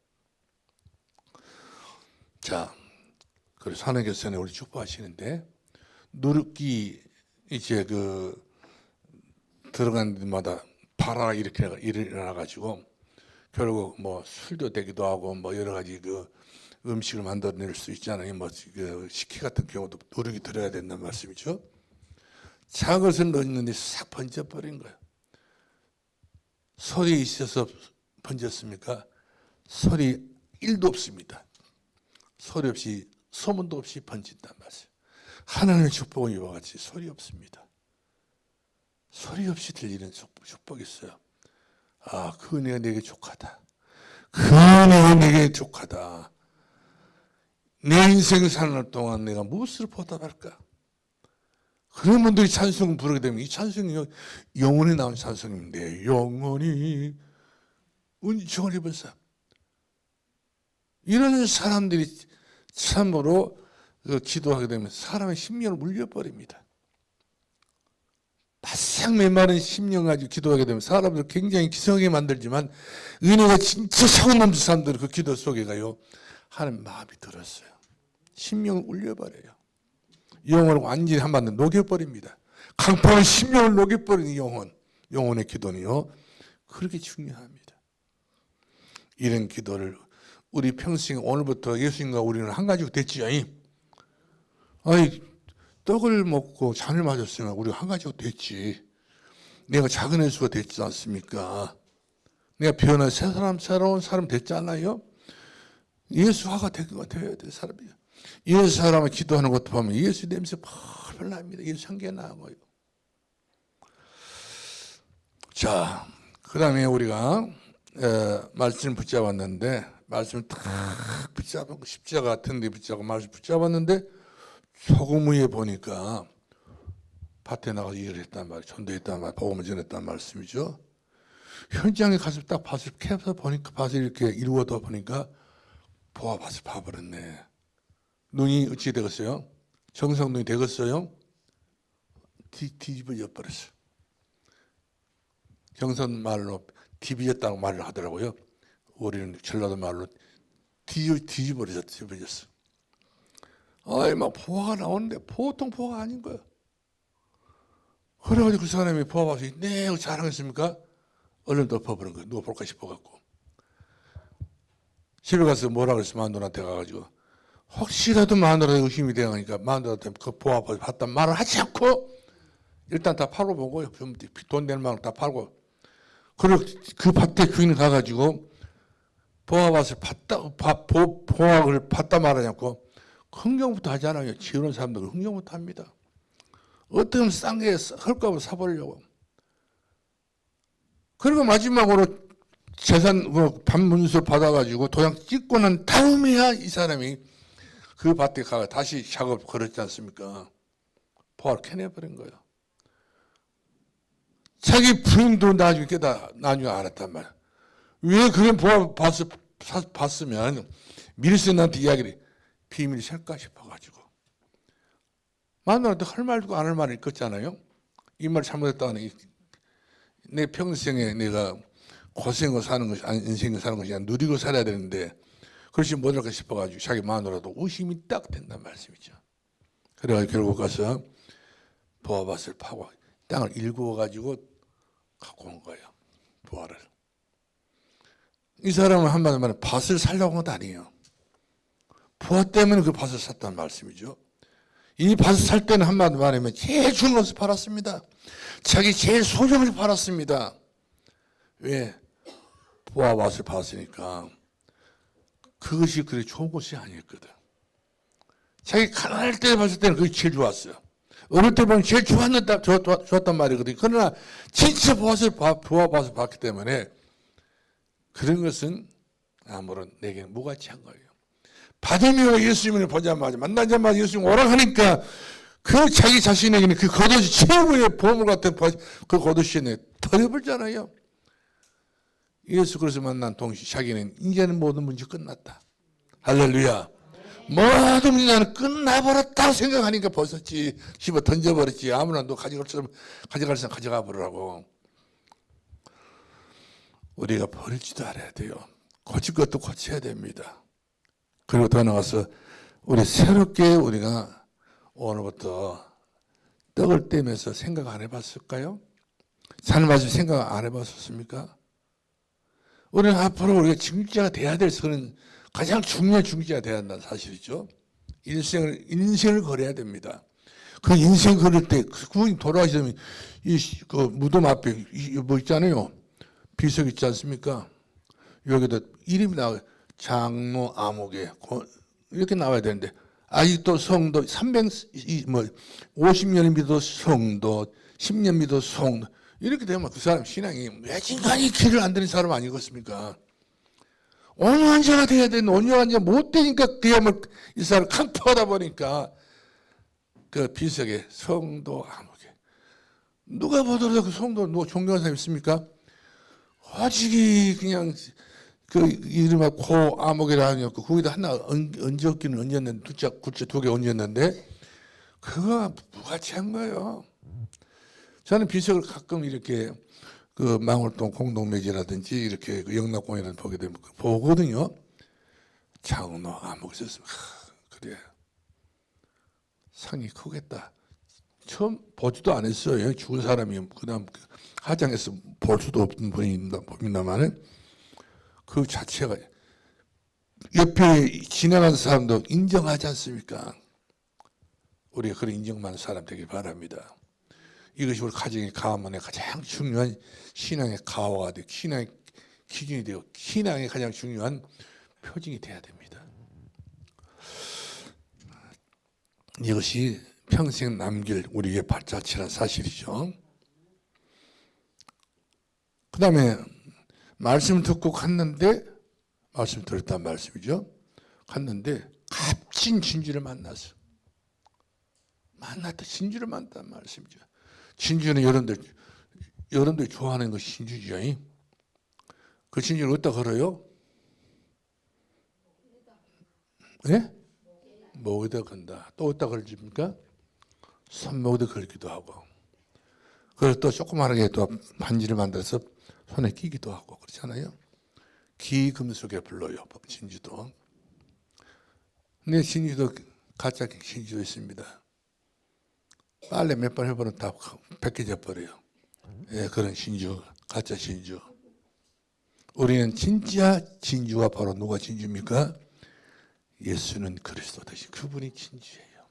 자, 그래서 하나님께서는 우리 축복하시는데 누룩기 이제 그 들어가는 데마다 발화가 이렇게 일어나 가지고 결국 뭐 술도 되기도 하고 뭐 여러 가지 그 음식을 만들어낼 수 있잖아요. 뭐 그 식혜 같은 경우도 누룩이 들어야 된다는 말씀이죠. 작것을 넣었는데 싹 번져버린 거예요. 설이 있어서 번졌습니까? 설이 1도 없습니다. 설이 없이 소문도 없이 번진단 말이에요. 하나님의 축복은 이와 같이 설이 없습니다. 설이 없이 들리는 축복이 있어요. 아, 그 은혜가 내게 족하다. 그 은혜가 내게 족하다. 내 인생 사는 동안 내가 무엇을 보답할까? 그런 분들이 찬송을 부르게 되면 이 찬송이 영원히 나온 찬송인데 영원히 은총을 입은 사람 이런 사람들이 참으로 기도하게 되면 사람의 심령을 물려버립니다. 바싹 메마른 심령 가지고 기도하게 되면 사람들을 굉장히 기성하게 만들지만 은혜가 진짜 차고 넘는 사람들은 그 기도 속에 가요 하는 마음이 들었어요. 심령을 울려버려요. 영혼을 완전히 한마디로 녹여버립니다. 강팍한 심령을 녹여버리는 영혼의 기도는요. 그렇게 중요합니다. 이런 기도를 우리 평생 오늘부터 예수님과 우리는 한 가지가 됐지요. 아니 떡을 먹고 잔을 마셨으면 우리가 한 가지가 됐지. 내가 작은 예수가 됐지 않습니까? 내가 변한 새로운 사람 됐잖아요. 예수화가 되어야 될 사람이에요. 예수 사람을 기도하는 것도 보면 예수 냄새 펄펄 납니다. 예수 향기가 나고요. 자, 그 다음에 우리가 말씀을 붙잡았는데 말씀을 탁 붙잡고 십자가 같은 데 붙잡고 말씀 붙잡았는데 소금 위에 보니까 밭에 나가서 일을 했단 말이에요. 전도했단 말이에요. 복음을 전했단 말씀이죠. 현장에 가서 딱 밭을 캐서 보니까 밭을 이렇게 이루어다 보니까 밭을 파버렸네. 눈이 어찌 되겠어요? 정성 눈이 되겠어요? 뒤집어져 버렸어요. 경선 말로 뒤집어졌다고 말을 하더라고요. 우리는 전라도 말로 뒤집어졌어. 아이 막 포화가 나오는데 보통 포화가 아닌 거야. 그래가지고 그 사람이 포화 와서 네 잘하겠습니까? 얼른 덮어버린 거야. 누가 볼까 싶어갖고 집에 가서 뭐라 그랬어 마누라한테 가가지고 혹시라도 마누라 의심이 되니까 마누라한테 그 포화 봤단 말을 하지 않고 일단 다 팔고 보고요. 돈 낼 만큼 다 팔고 그리고 그 밭에 주인 가가지고 포화밭을 포화를 봤다 말하지 않고 흥정부터 하지 않아요. 지우는 사람들 흥정부터 합니다. 어떤 싼 게 헐값을 사버리려고. 그리고 마지막으로 재산 반문서 받아가지고 도장 찍고 난 다음에야 이 사람이 그 밭에 가서 다시 작업 걸었지 않습니까? 포화를 캐내버린 거예요. 자기 부인도 나중에 알았단 말이야. 왜 그런 보아 봤으면 미르스한테 이야기를 비밀이 셀까 싶어가지고. 마누라한테 할 말도 안 할 말이 있겠잖아요. 이 말 잘못했다가는 내 평생에 내가 고생을 사는 것이, 인생을 사는 것이 아니라 누리고 살아야 되는데 그렇지 못할까 싶어가지고 자기 마누라도 의심이 딱 된단 말씀이죠. 그래가지고 결국 가서 보아밭을 파고 땅을 일구어가지고 갖고 온 거예요. 보아를. 이 사람은 한마디로 말하면 밭을 살려고 한 것도 아니에요. 보아 때문에 그 밭을 샀다는 말씀이죠. 이 밭을 살 때는 한마디로 말하면 제일 좋은 것을 팔았습니다. 자기 제일 소중을 팔았습니다. 왜? 보아 밭을 팔았으니까 그것이 그리 좋은 것이 아니었거든. 자기 가난할 때 봤을 때는 그게 제일 좋았어요. 어릴 때 보면 제일 좋았단 말이거든요. 그러나 진짜 보아 밭을 봤기 때문에 그런 것은 아무런 내게는 무가치한 거예요. 받으며 예수님을 보자마자 만나자마자 예수님 오라 하니까 그 자기 자신에게는 그 겉옷이 최고의 보물 같은 그 겉옷이 털어버리잖아요. 예수 그리스도 만난 동시 자기는 이제는 모든 문제 끝났다. 할렐루야. 모든 문제는 끝나버렸다고 생각하니까 벗었지. 집어 던져버렸지. 아무나 너 가져갈 사람 가져가 버리라고. 우리가 버리지도 않아야 돼요. 고칠 것도 고쳐야 됩니다. 그리고 더 나가서 우리 새롭게 우리가 오늘부터 떡을 떼면서 생각 안 해봤을까요? 삶을 생각 안 해봤었습니까? 우리는 앞으로 우리가 중직자가 돼야 될 그런 가장 중요한 중직자가 돼야 한다는 사실이죠. 인생을 걸어야 됩니다. 그 인생 걸을 때 그분이 돌아가시면 그 무덤 앞에 뭐 있잖아요. 비석 있지 않습니까? 여기다 이름이 나와요. 장로 아무개 이렇게 나와야 되는데 아직도 성도 50년 믿어 성도 10년 믿어 성도 이렇게 되면 그 사람 신앙이 매진간이 길을 안 되는 사람 아니겠습니까? 온유한 자가 돼야 되는데 온유한 자가 못 되니까 그야말로 이 사람 강포하다 보니까 그 비석에 성도 아무개 누가 보더라도 그 성도 누가 존경하는 사람 있습니까? 오직이 그냥 그 이름이 고 아목이라니었고 거기다 하나 얹었기는 얹었는데 굿자 두 개 얹었는데 그거 무가치한 거예요. 저는 비석을 가끔 이렇게 그 망월동 공동묘지라든지 이렇게 그 영락공원이라든지 보게 되면 보거든요. 장로 아목 있었으면 그래 상이 크겠다. 처음 보지도 않았어요. 죽은 사람이 그다음 화장에서 볼 수도 없는 분입니다만은 그 자체가 옆에 지나가는 사람도 인정하지 않습니까? 우리가 그런 인정받는 사람 되길 바랍니다. 이것이 우리 가정의 가문의 가장 중요한 신앙의 가오가 되고 신앙의 기준이 되고 신앙의 가장 중요한 표징이 돼야 됩니다. 이것이 평생 남길 우리의 발자취란 사실이죠. 그 다음에 말씀 듣고 갔는데 말씀 들었단 말씀이죠. 갔는데 값진 진주를 만났다. 진주를 만났단 말씀이죠. 진주는 여러분들 좋아하는 것이 진주죠. 그 진주를 어디다 걸어요? 네? 목에다 건다. 또 어디다 걸집니까? 손목에다 걸기도 하고. 그래서 또 조그마하게 또 반지를 만들어서 손에 끼기도 하고 그렇잖아요. 기금속에 불러요. 진주도. 근데 진주도 가짜 진주도 있습니다. 빨래 몇 번 해보면 다 벗겨져 버려요. 예, 그런 진주, 가짜 진주. 우리는 진짜 진주가 바로 누가 진주입니까? 예수는 그리스도 되신 그분이 진주예요.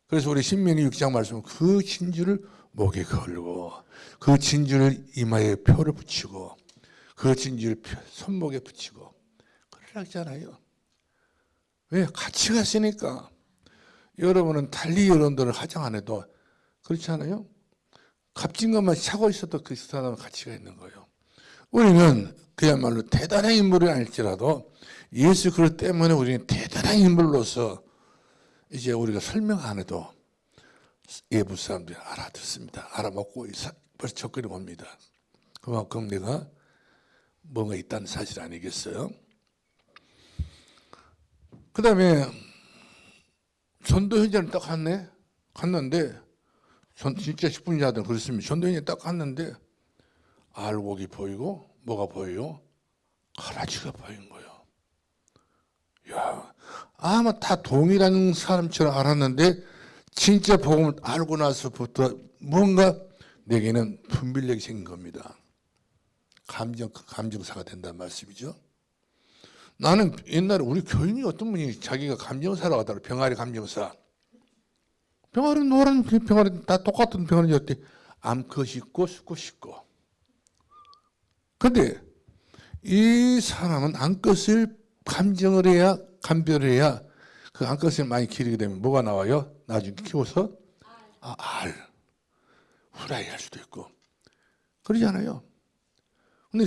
그래서 우리 신명기 6장 말씀은 그 진주를 목에 걸고 그 진주를 이마에 표를 붙이고 그 진주를 손목에 붙이고 그러잖아요. 왜? 가치가 있으니까. 여러분은 달리 여러분들을 화장 안 해도 그렇지 않아요? 값진 것만 차고 있어도 그 사람은 가치가 있는 거예요. 우리는 그야말로 대단한 인물이 아닐지라도 예수 그리스도 때문에 우리는 대단한 인물로서 이제 우리가 설명 안 해도 예부 사람들이 알아듣습니다. 알아먹고 벌써 접근해 봅니다. 그만큼 내가 뭔가 있다는 사실 아니겠어요? 그 다음에 전도 현장을 딱 갔는데 진짜 10분자들은 그렇습니다. 전도 현장에 딱 갔는데 알곡이 보이고 뭐가 보여요? 가라지가 보인 거예요. 야, 아마 다 동일한 사람처럼 알았는데 진짜 복음을 알고 나서부터 뭔가 내게는 분별력이 생긴 겁니다. 감정사가 된다는 말씀이죠. 나는 옛날에 우리 교인이 어떤 분이 자기가 감정사라고 하더라고요. 병아리 감정사. 병아리 노란 병아리 다 똑같은 병아리였대. 암컷이 있고 수컷이 있고. 근데 이 사람은 암컷을 감정을 해야 감별을 해야 그 암컷을 많이 기르게 되면 뭐가 나와요? 나중에 키워서 알. 후라이 할 수도 있고. 그러지 않아요. 근데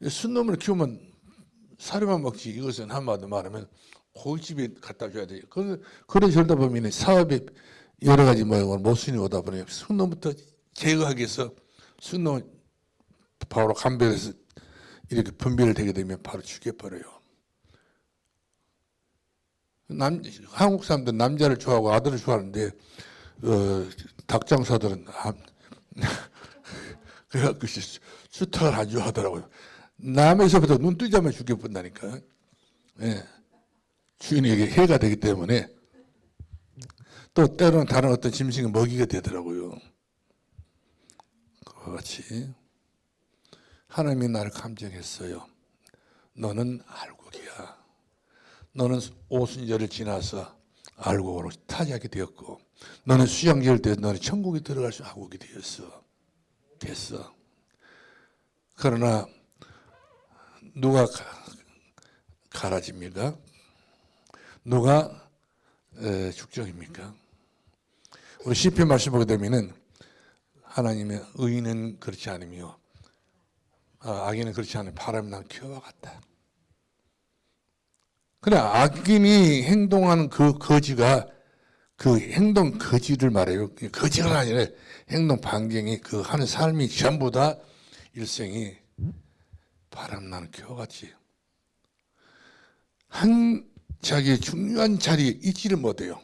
순놈을 키우면 사료만 먹지 이것은 한마디로 말하면 고깃집에 갖다 줘야 돼요. 그래 저러다 보면 사업에 여러 가지 모순이 오다 보니 순놈부터 제거하기 위해서 순놈 바로 감별해서 이렇게 분별되게 되면 바로 죽여버려요. 한국 사람들은 남자를 좋아하고 아들을 좋아하는데 닭장사들은 그래갖고 수탉을 안 좋아하더라고요. 남에서부터 눈 뜨자마자 죽여본다니까. 예. 주인에게 해가 되기 때문에 또 때로는 다른 어떤 짐승이 먹이가 되더라고요. 그와 같이 하나님이 나를 감정했어요. 너는 알곡이야. 너는 오순절을 지나서 알곡으로 타작이 되었고 너는 수양절 때 너는 천국에 들어갈 수 알곡이 됐어. 그러나 누가 가라집니까? 누가 죽적입니까? 우리 시편 말씀 보게 되면은 하나님의 의인은 그렇지 않으며 악인은 그렇지 않으며 바람이 난 기와 같다. 그래 악인이 행동하는 그 거지가 그 행동 거지를 말해요. 거지가 아니라 행동 반경이 그 하는 삶이 전부 다 일생이 바람 나는 기와같이 한 자기의 중요한 자리에 있지를 못해요.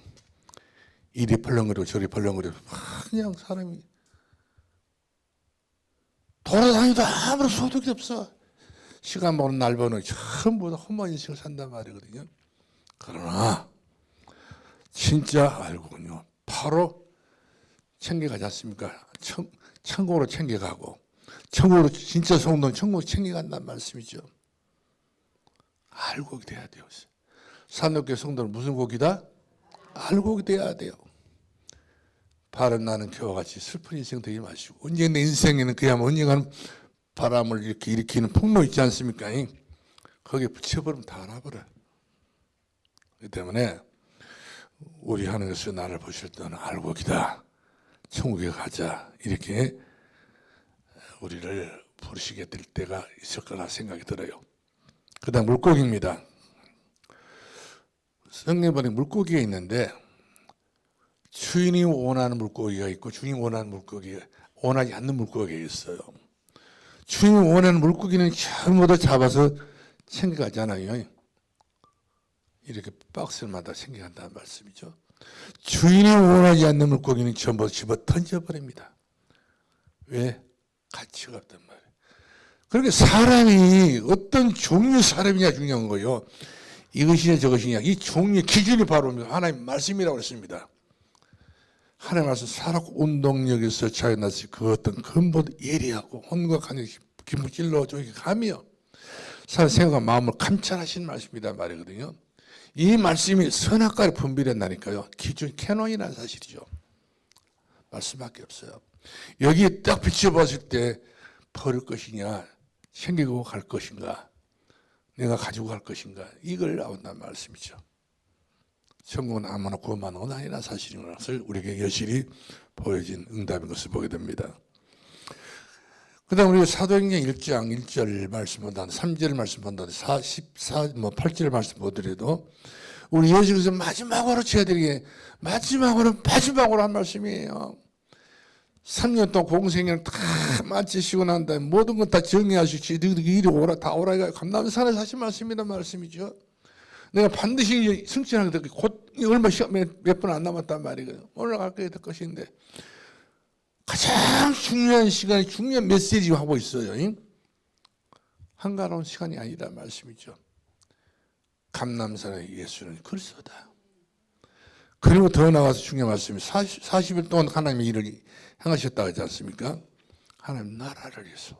이리 벌렁거리고 저리 벌렁거리고 그냥 사람이 돌아다니도 아무런 소득이 없어. 시간 버는 날 버는 전부 다 험한 인생을 산단 말이거든요. 그러나 진짜 알고는요. 바로 챙겨가지 않습니까? 천국으로 챙겨가고 천국으로 진짜 성도는 천국으로 챙겨간다는 말씀이죠. 알곡이 돼야 돼요. 산업계 성도는 무슨 곡이다? 알곡이 돼야 돼요. 바람 나는 겨와 같이 슬픈 인생 되지 마시고 언제 내 인생에는 그야말로 언젠가는 바람을 이렇게 일으키는 폭로 있지 않습니까? 거기에 붙여버리면 다 알아버려. 그렇기 때문에 우리 하나님께서 나를 보실 때는 알곡이다. 천국에 가자. 이렇게 우리를 부르시게 될 때가 있을 거라 생각이 들어요. 그 다음 물고기입니다. 성경에 물고기가 있는데 주인이 원하는 물고기가 있고 주인이 원하는 물고기가 원하지 않는 물고기가 있어요. 주인이 원하는 물고기는 전부 다 잡아서 챙겨가잖아요. 이렇게 박스마다 챙겨간다는 말씀이죠. 주인이 원하지 않는 물고기는 전부 집어 던져버립니다. 왜? 가치가 없단 말이에요. 그러니까 사람이 어떤 종류의 사람이냐 중요한 거예요. 이것이냐 저것이냐 이 종류의 기준이 바로 하나님 말씀이라고 했습니다. 하나님 말씀 살았고 운동력에서 자연났을 그 어떤 근본 예리하고 혼각하는 기분 찔러 저기 가며 사람 생각과 마음을 감찰하시는 말씀이란 말이거든요. 이 말씀이 선악과를 분별한다니까요. 기준 캐논이라는 사실이죠. 말씀밖에 없어요. 여기에 딱 비춰봤을 때 버릴 것이냐 챙기고 갈 것인가 내가 가지고 갈 것인가 이걸 나온다는 말씀이죠. 천국은 아무나 구원받는 건 아니라 사실인 것을 우리에게 여실히 보여진 응답인 것을 보게 됩니다. 그 다음 우리가 사도행전 1장 1절 말씀 본다, 3절 말씀 본다, 8절 말씀 보더라도 우리 예수께서 마지막으로 제자들에게 마지막으로 한 말씀이에요. 3년 동안 공생애를 다 마치시고 난 다음에 모든 것 다 정리하시고 너희들이 이리 오라, 다 오라, 감람산에서 하신 말씀이란 말씀이죠. 내가 반드시 승천하게 될 곧 얼마 시간 몇 분 안 남았단 말이거든요. 올라갈 될 것인데 가장 중요한 시간이 중요한 메시지 하고 있어요. 한가로운 시간이 아니란 말씀이죠. 감람산의 예수는 그리스도다. 그리고 더 나가서 중요한 말씀이 40일 동안 하나님의 일을 행하셨다고 하지 않습니까? 하나님 나라를 위해서.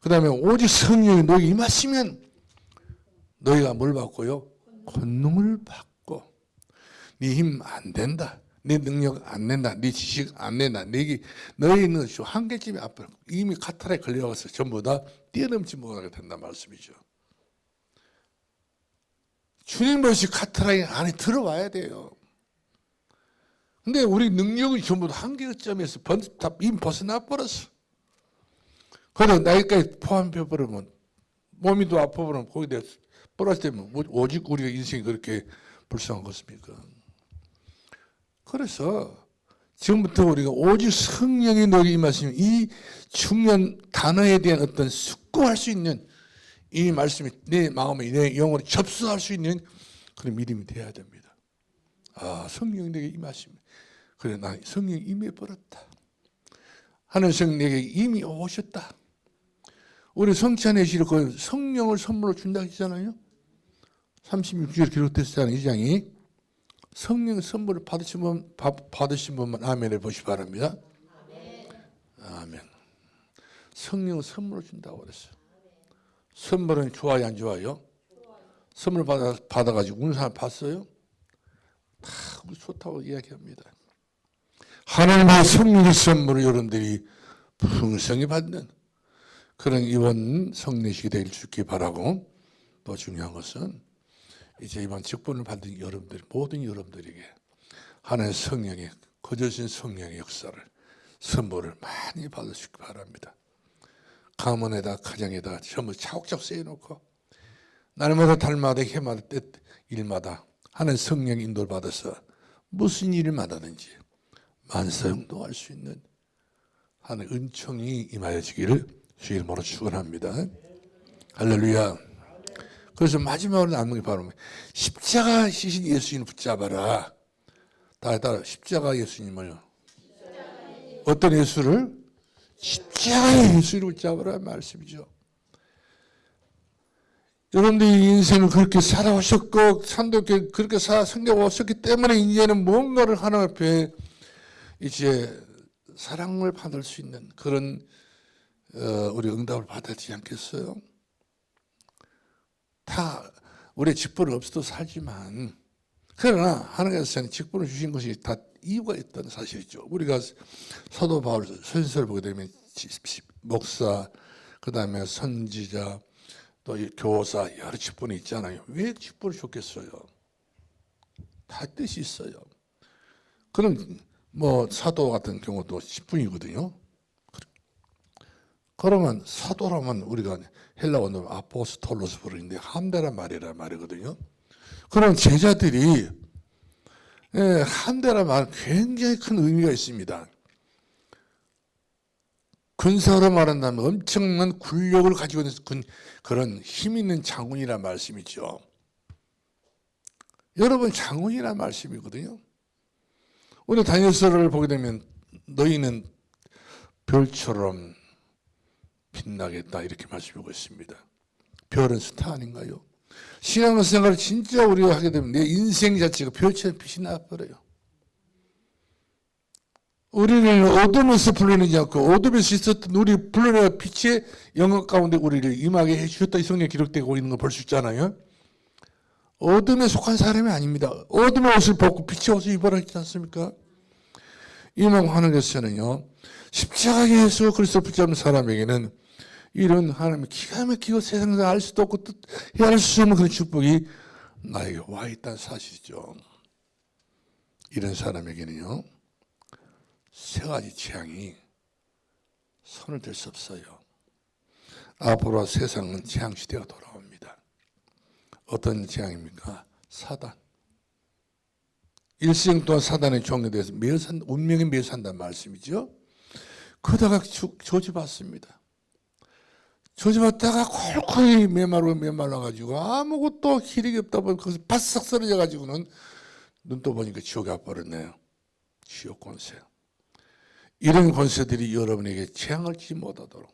그 다음에 오직 성령이 너에게 임하시면 너희가 뭘 받고요? 권능을 받고. 네 힘 안 된다. 네 능력 안 된다. 네 지식 안 된다. 너희는 한계집에 앞에 이미 카타르에 걸려가서 전부 다 뛰어넘지 못하게 된다는 말씀이죠. 주님 없이 카타르 안에 들어와야 돼요. 근데 우리 능력이 전부 다 한계점에서 이미 벗어나 버렸어. 그래도 나이까지 포함해버리면 몸이 더 아파버리면 거기에 부러지면 오직 우리가 인생이 그렇게 불쌍한 것입니까? 그래서 지금부터 우리가 오직 성령이 너에게 임하시면 이 중요한 단어에 대한 어떤 숙고할 수 있는 이 말씀이 내 마음에 내 영으로 접수할 수 있는 그런 믿음이 되어야 됩니다. 아, 성령이 내게 임하시면 그래, 나 성령이 임해 버렸다. 하는 성령 내게 이미 오셨다. 우리 성찬의 시를 그 성령을 선물로 준다고 했잖아요. 36절 기록됐잖아요. 이 장이. 성령 선물을 받으신 분만 아멘을 보시 바랍니다. 아멘. 성령 선물을 준다고 그랬어요. 선물은 좋아요, 안 좋아요? 선물 받아가지고 우는 사람 봤어요? 다 우리 좋다고 이야기합니다. 하나님의 성령의 선물을 여러분들이 풍성히 받는 그런 이번 성례식이 되길 주기 바라고, 또 중요한 것은 이제 이번 직분을 받은 여러분들, 모든 여러분들에게 하나님의 성령의 거저신 성령의 역사를, 선물을 많이 받으시기 바랍니다. 가문에다 가정에다 전부 차곡차곡 쌓여놓고 날마다 달마다 해마다 때 일마다 하나님의 성령 인도를 받아서 무슨 일마다든지 만사형통할 수 있는 하나님의 은총이 임하여지기를 주 이름으로 축원합니다. 할렐루야. 그래서 마지막으로 남은 게 바로 십자가 지신 예수님을 붙잡아라. 따라 십자가 예수님을요. 어떤 예수를? 십자가의 예수를 붙잡아라 말씀이죠. 여러분들이 인생을 그렇게 살아오셨고 산도께 그렇게 섬겨오셨기 때문에 이제는 뭔가를 하나님 앞에 이제 사랑을 받을 수 있는 그런 우리 응답을 받아야 되지 않겠어요? 다 우리의 직분은 없어도 살지만, 그러나 하나님께서 직분을 주신 것이 다 이유가 있다는 사실이죠. 우리가 사도 바울 서신서를 보게 되면 목사, 그 다음에 선지자, 또 교사 여러 직분이 있잖아요. 왜 직분을 줬겠어요? 다 뜻이 있어요. 그럼 사도 같은 경우도 직분이거든요. 그러면 사도라면 우리가 헬라 원어로 아포스톨로스 부르는데 함대란 말이거든요. 그럼 제자들이 함대란 말 굉장히 큰 의미가 있습니다. 군사로 말한다면 엄청난 군력을 가지고 있는 그런 힘 있는 장군이란 말씀이죠. 여러분 장군이란 말씀이거든요. 오늘 다니엘서를 보게 되면 너희는 별처럼 빛나겠다 이렇게 말씀하고 있습니다. 별은 스타 아닌가요? 신앙생활을 진짜 우리가 하게 되면 내 인생 자체가 별처럼 빛이 나버려요. 우리를 어둠에서 불러내지 않고 어둠에서 있었던 우리 불러내가 빛의 영역 가운데 우리를 임하게 해주셨다 이 성경에 기록되고 있는 걸 볼 수 있잖아요. 어둠에 속한 사람이 아닙니다. 어둠의 옷을 벗고 빛의 옷을 입어라 했지 않습니까? 이만 하나님께서는요, 십자가에 예수 그리스도를 붙잡는 사람에게는 이런 하나님의 기가 막히고 세상에서 알 수도 없고 헤아릴 수 없는 그런 축복이 나에게 와 있다는 사실이죠. 이런 사람에게는요, 세 가지 재앙이 손을 댈 수 없어요. 앞으로 세상은 재앙시대가 돌아옵니다. 어떤 재앙입니까? 사단. 일생 동안 사단의 종에 대해서 운명에 매여 산다는 말씀이죠. 그러다가 저주받습니다. 저주받다가 콜콜이 메말라가지고 아무것도 기력이 없다 보니 거기서 바싹 쓰러져가지고는 눈 떠 보니까 지옥에 와버렸네요. 지옥 권세. 이런 권세들이 여러분에게 재앙을 지지 못하도록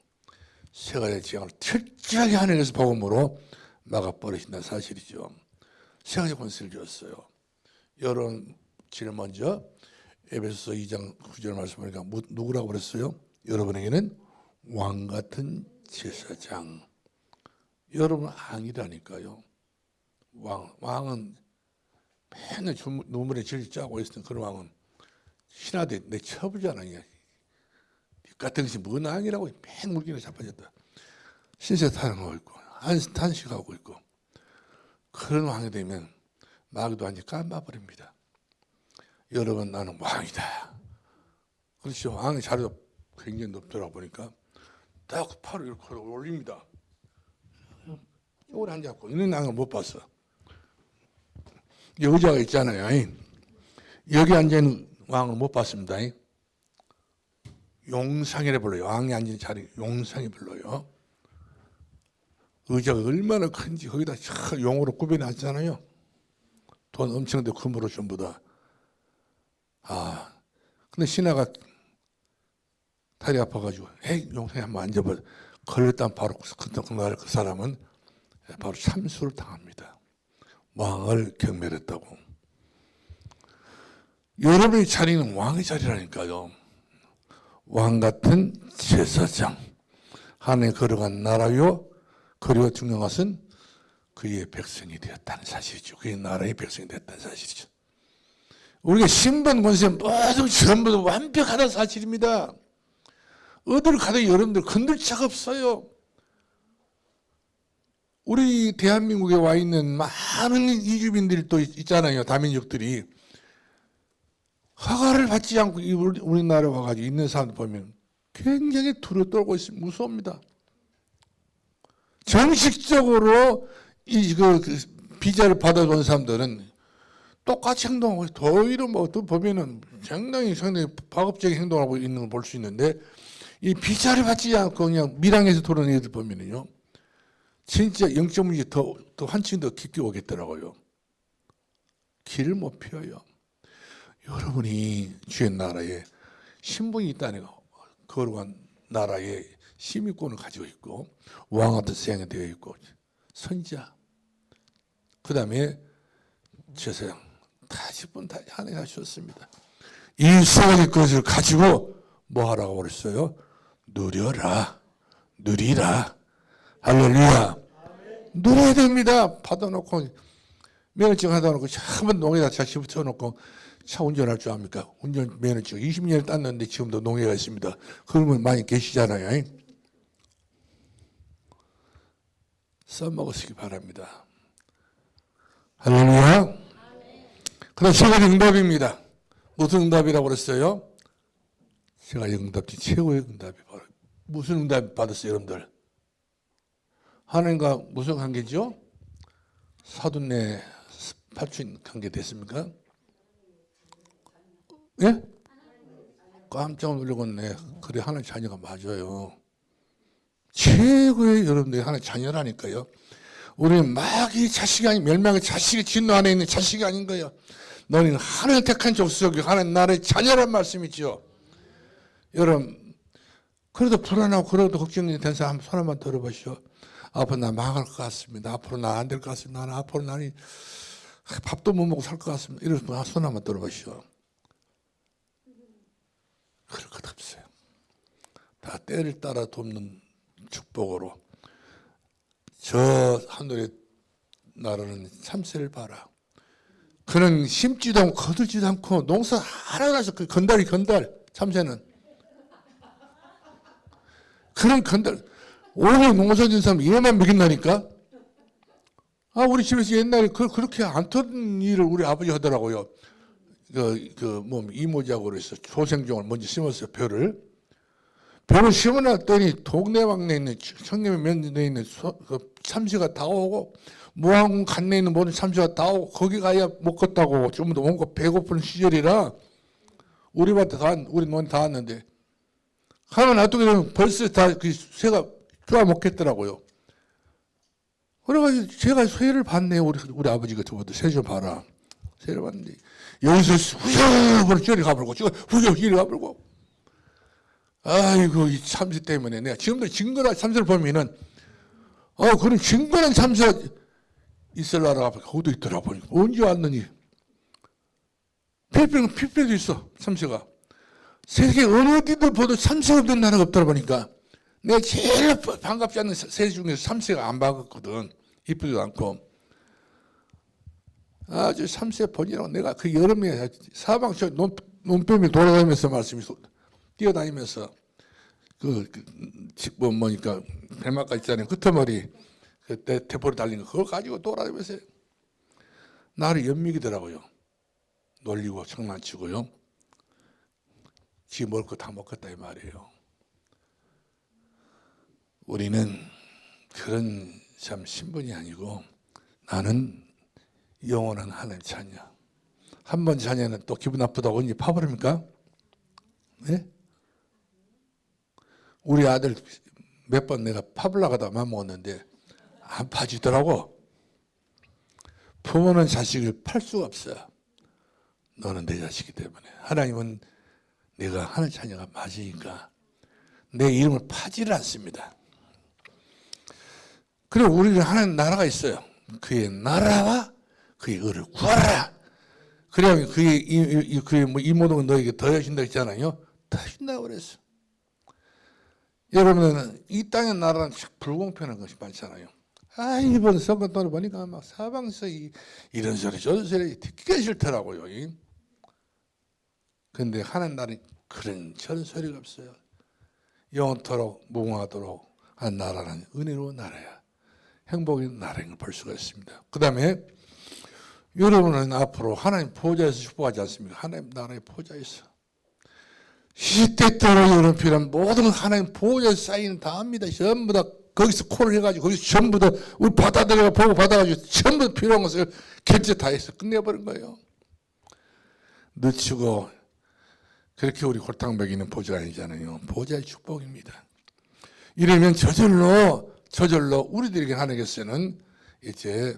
세 가지 재앙을 철저하게 하늘에서 복음으로 막아버리신다는 사실이죠. 세 가지 권세를 주었어요. 여러분 제일 먼저 에베소서 2장 9절 말씀 보니까 누구라고 그랬어요? 여러분에게는 왕같은 제사장. 여러분 왕이라니까요. 왕은 맨날 눈물에 질질 짜고 있었던 그런 왕은 신하대 내 처부잖아요. 같은 것이 뭔 왕이라고 맨 물기를 자빠졌다. 신세 타령하고 있고 탄식하고 있고 그런 왕이 되면 마귀도 완전히 깜빡버립니다. 여러분 나는 왕이다. 그렇죠. 왕의 자리가 굉장히 높더라 보니까 딱 팔을 이렇게 올립니다. 오래 앉았고 이런 왕을 못 봤어. 여자가 있잖아요. 여기 앉아있는 왕을 못 봤습니다. 용상이라 불러요. 왕이 앉은 자리 용상이 불러요. 의자가 얼마나 큰지 거기다 용으로 구별해놨잖아요. 돈 엄청 돼 금으로 전부 다. 근데 신하가 다리 아파가지고 에이 용상에 한번 앉아봐. 걸렸다면 바로 그날 그 사람은 바로 참수를 당합니다. 왕을 경멸했다고. 여러분의 자리는 왕의 자리라니까요. 왕 같은 제사장. 하늘에 걸어간 나라요. 그리고 중요한 것은 그의 백성이 되었다는 사실이죠. 그의 나라의 백성이 되었다는 사실이죠. 우리가 신분 권세 모든 전부 다 완벽하다는 사실입니다. 어디를 가도 여러분들 건들 자가 없어요. 우리 대한민국에 와 있는 많은 이주민들이 또 있잖아요. 다민족들이. 허가를 받지 않고 우리나라에 와가지고 있는 사람들 보면 굉장히 두려 떨고 있습니다. 무섭습니다. 정식적으로 비자를 받아본 사람들은 똑같이 행동하고 더 오히려 또 보면은 상당히 파급적인 행동을 하고 있는 걸 볼 수 있는데 이 비자를 받지 않고 그냥 밀항에서 돌아오는 애들 보면은요 진짜 영적 문제 더 한층 더 깊게 오겠더라고요. 길을 못 펴요. 여러분이 주의 나라에 신분이 있다는 거룩한 나라에 시민권을 가지고 있고 왕한테 수행이 되어 있고 선지자 그 다음에 제사장 다 10분 다 하나가 주셨습니다. 이 세 가지 것을 가지고 뭐 하라고 그랬어요? 누려라 누리라 할렐루야. 누려야 됩니다. 받아놓고 면허증 하다 놓고 한번 농에다 자식 붙여놓고 차 운전할 줄 압니까? 운전 면허증 20년을 땄는데 지금도 농해가 있습니다. 그러면 많이 계시잖아요. 써먹으시기 바랍니다. 할렐루야. 그다음 세 가지 응답입니다. 무슨 응답이라고 그랬어요? 세 가지 응답 중 최고의 응답이 바로 무슨 응답 받았어요, 여러분들? 하나님과 무슨 관계죠? 사돈네 팔촌 관계 됐습니까? 예? 깜짝 놀라겠네. 그래 하나님 자녀가 맞아요. 최고의 여러분들이 하나님 자녀라니까요. 우리는 마귀의 자식이 아닌 멸망의 자식이 진노 안에 있는 자식이 아닌 거예요. 너는 하나님 택한 족속이 하나님 나라의 자녀란 말씀이죠. 여러분 그래도 불안하고 그래도 걱정이 된 사람 손 한번 들어보시오. 앞으로 나 망할 것 같습니다. 앞으로 나 안 될 것 같습니다. 나는 앞으로 나는 밥도 못 먹고 살 것 같습니다. 이러면서 손 한번 들어보시오. 그럴 것 없어요. 다 때를 따라 돕는 축복으로 저 하늘의 나라는 참새를 봐라. 그는 심지도 않고 거두지도 않고 농사 하나도 안 그 건달 참새는 그런 건달 오래 농사 지은 사람 얘만 먹인다니까. 우리 집에서 옛날에 그렇게 안 터는 일을 우리 아버지 하더라고요. 이모지하고 그래서 조생종을 먼저 심었어요. 벼를 벽을 심어놨더니 동네방네 있는 청렴 면에 있는 참새가 다 오고 무안군 간내에 있는 모든 참새가 다 오고 거기 가야 먹겠다고 좀 더 먹고 배고픈 시절이라 우리 밭에 우리 논에 다 왔는데 가만 놔두게 되면 벌써 다 그 새가 쪼아 먹겠더라고요. 그래가지고 제가 새를 봤네요. 우리 아버지가 저보다 새 좀 봐라. 새를 봤는데 여기서 후벼 저리 가버리고 후벼 이리 가버리고 아이고 이 참새 때문에 내가 지금도 증거나 참새를 보면은 그런 증거난 참새가 있을라라 거기도 있더라 보니까 언제 왔느니 필리핀도 있어 참새가 세계 어느 어디들 보도 참새가 없는 나라가 없더라 보니까 내가 제일 반갑지 않는 새 중에서 참새가 안 반갑거든. 이쁘지도 않고 아주 참새 본이라고 내가 그 여름에 사방 저 논뱀이 돌아다니면서 말씀이 뛰어다니면서 뭐니까 배막가 있잖아요. 끄트머리 그때 대포를 달린 거 그걸 가지고 돌아다니면서 나를 연미기더라고요. 놀리고 장난치고요. 지 먹을 거 다 먹겠다 이 말이에요. 우리는 그런 참 신분이 아니고 나는 영원한 하나님 자녀. 한 번 자녀는 또 기분 나쁘다고 언제 파버립니까? 네? 우리 아들 몇 번 내가 파블라고 하다 맘먹었는데 안 파지더라고. 부모는 자식을 팔 수가 없어요. 너는 내 자식이기 때문에. 하나님은 내가 하는 자녀가 맞으니까 내 이름을 파지를 않습니다. 그리고 우리는 하나님 나라가 있어요. 그의 나라와 그의 의를 구하라. 그래야 그의 이 모든 건 너에게 더해진다 했잖아요. 더해진다고 그랬어. 여러분은 이 땅의 나라는 불공평한 것이 많잖아요. 이번 선거 때를 보니까 막 사방에서 이런 소리 저런 소리 듣기가 싫더라고요. 그런데 하나님 나라는 저런 소리가 없어요. 영원토록 무궁하도록 한 나라는 은혜로운 나라야. 행복의 나라인 걸 볼 수가 있습니다. 그 다음에 여러분은 앞으로 하나님 보좌에서 축복하지 않습니까? 하나님 나라의 보좌에서 시대 때로 여러분 필요한 모든 하나님 보좌에 쌓이는 다 합니다. 전부 다 거기서 콜을 해가지고 거기서 전부 다 우리 받아들여 보고 받아가지고 전부 필요한 것을 결제 다 해서 끝내버린 거예요. 늦추고 그렇게 우리 골탕 먹이는 보좌가 아니잖아요. 보좌의 축복입니다. 이러면 저절로 우리들에게 하나님께서는 이제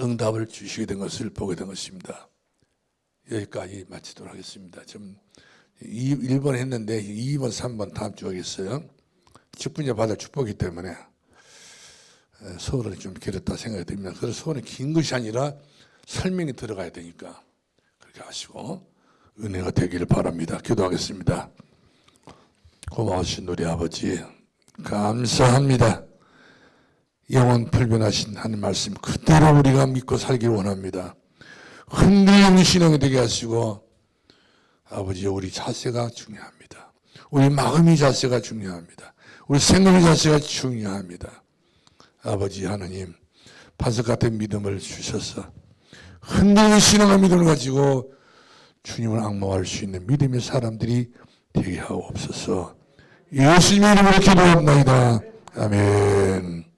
응답을 주시게 된 것을 보게 된 것입니다. 여기까지 마치도록 하겠습니다. 좀 1번 했는데 2번, 3번 다음 주 하겠어요. 직분자 받을 축복이기 때문에 서울은 좀 길었다 생각이 듭니다. 그래서 서울은 긴 것이 아니라 설명이 들어가야 되니까 그렇게 하시고 은혜가 되기를 바랍니다. 기도하겠습니다. 고마우신 우리 아버지 감사합니다. 영원 불변하신 하나님 말씀 그대로 우리가 믿고 살기를 원합니다. 흔들리는 신앙이 되게 하시고 아버지 우리 자세가 중요합니다. 우리 마음의 자세가 중요합니다. 우리 생각의 자세가 중요합니다. 아버지 하나님 반석 같은 믿음을 주셔서 흔들리는 신앙의 믿음을 가지고 주님을 앙모할 수 있는 믿음의 사람들이 되게 하옵소서. 예수님의 이름으로 기도합니다. 아멘.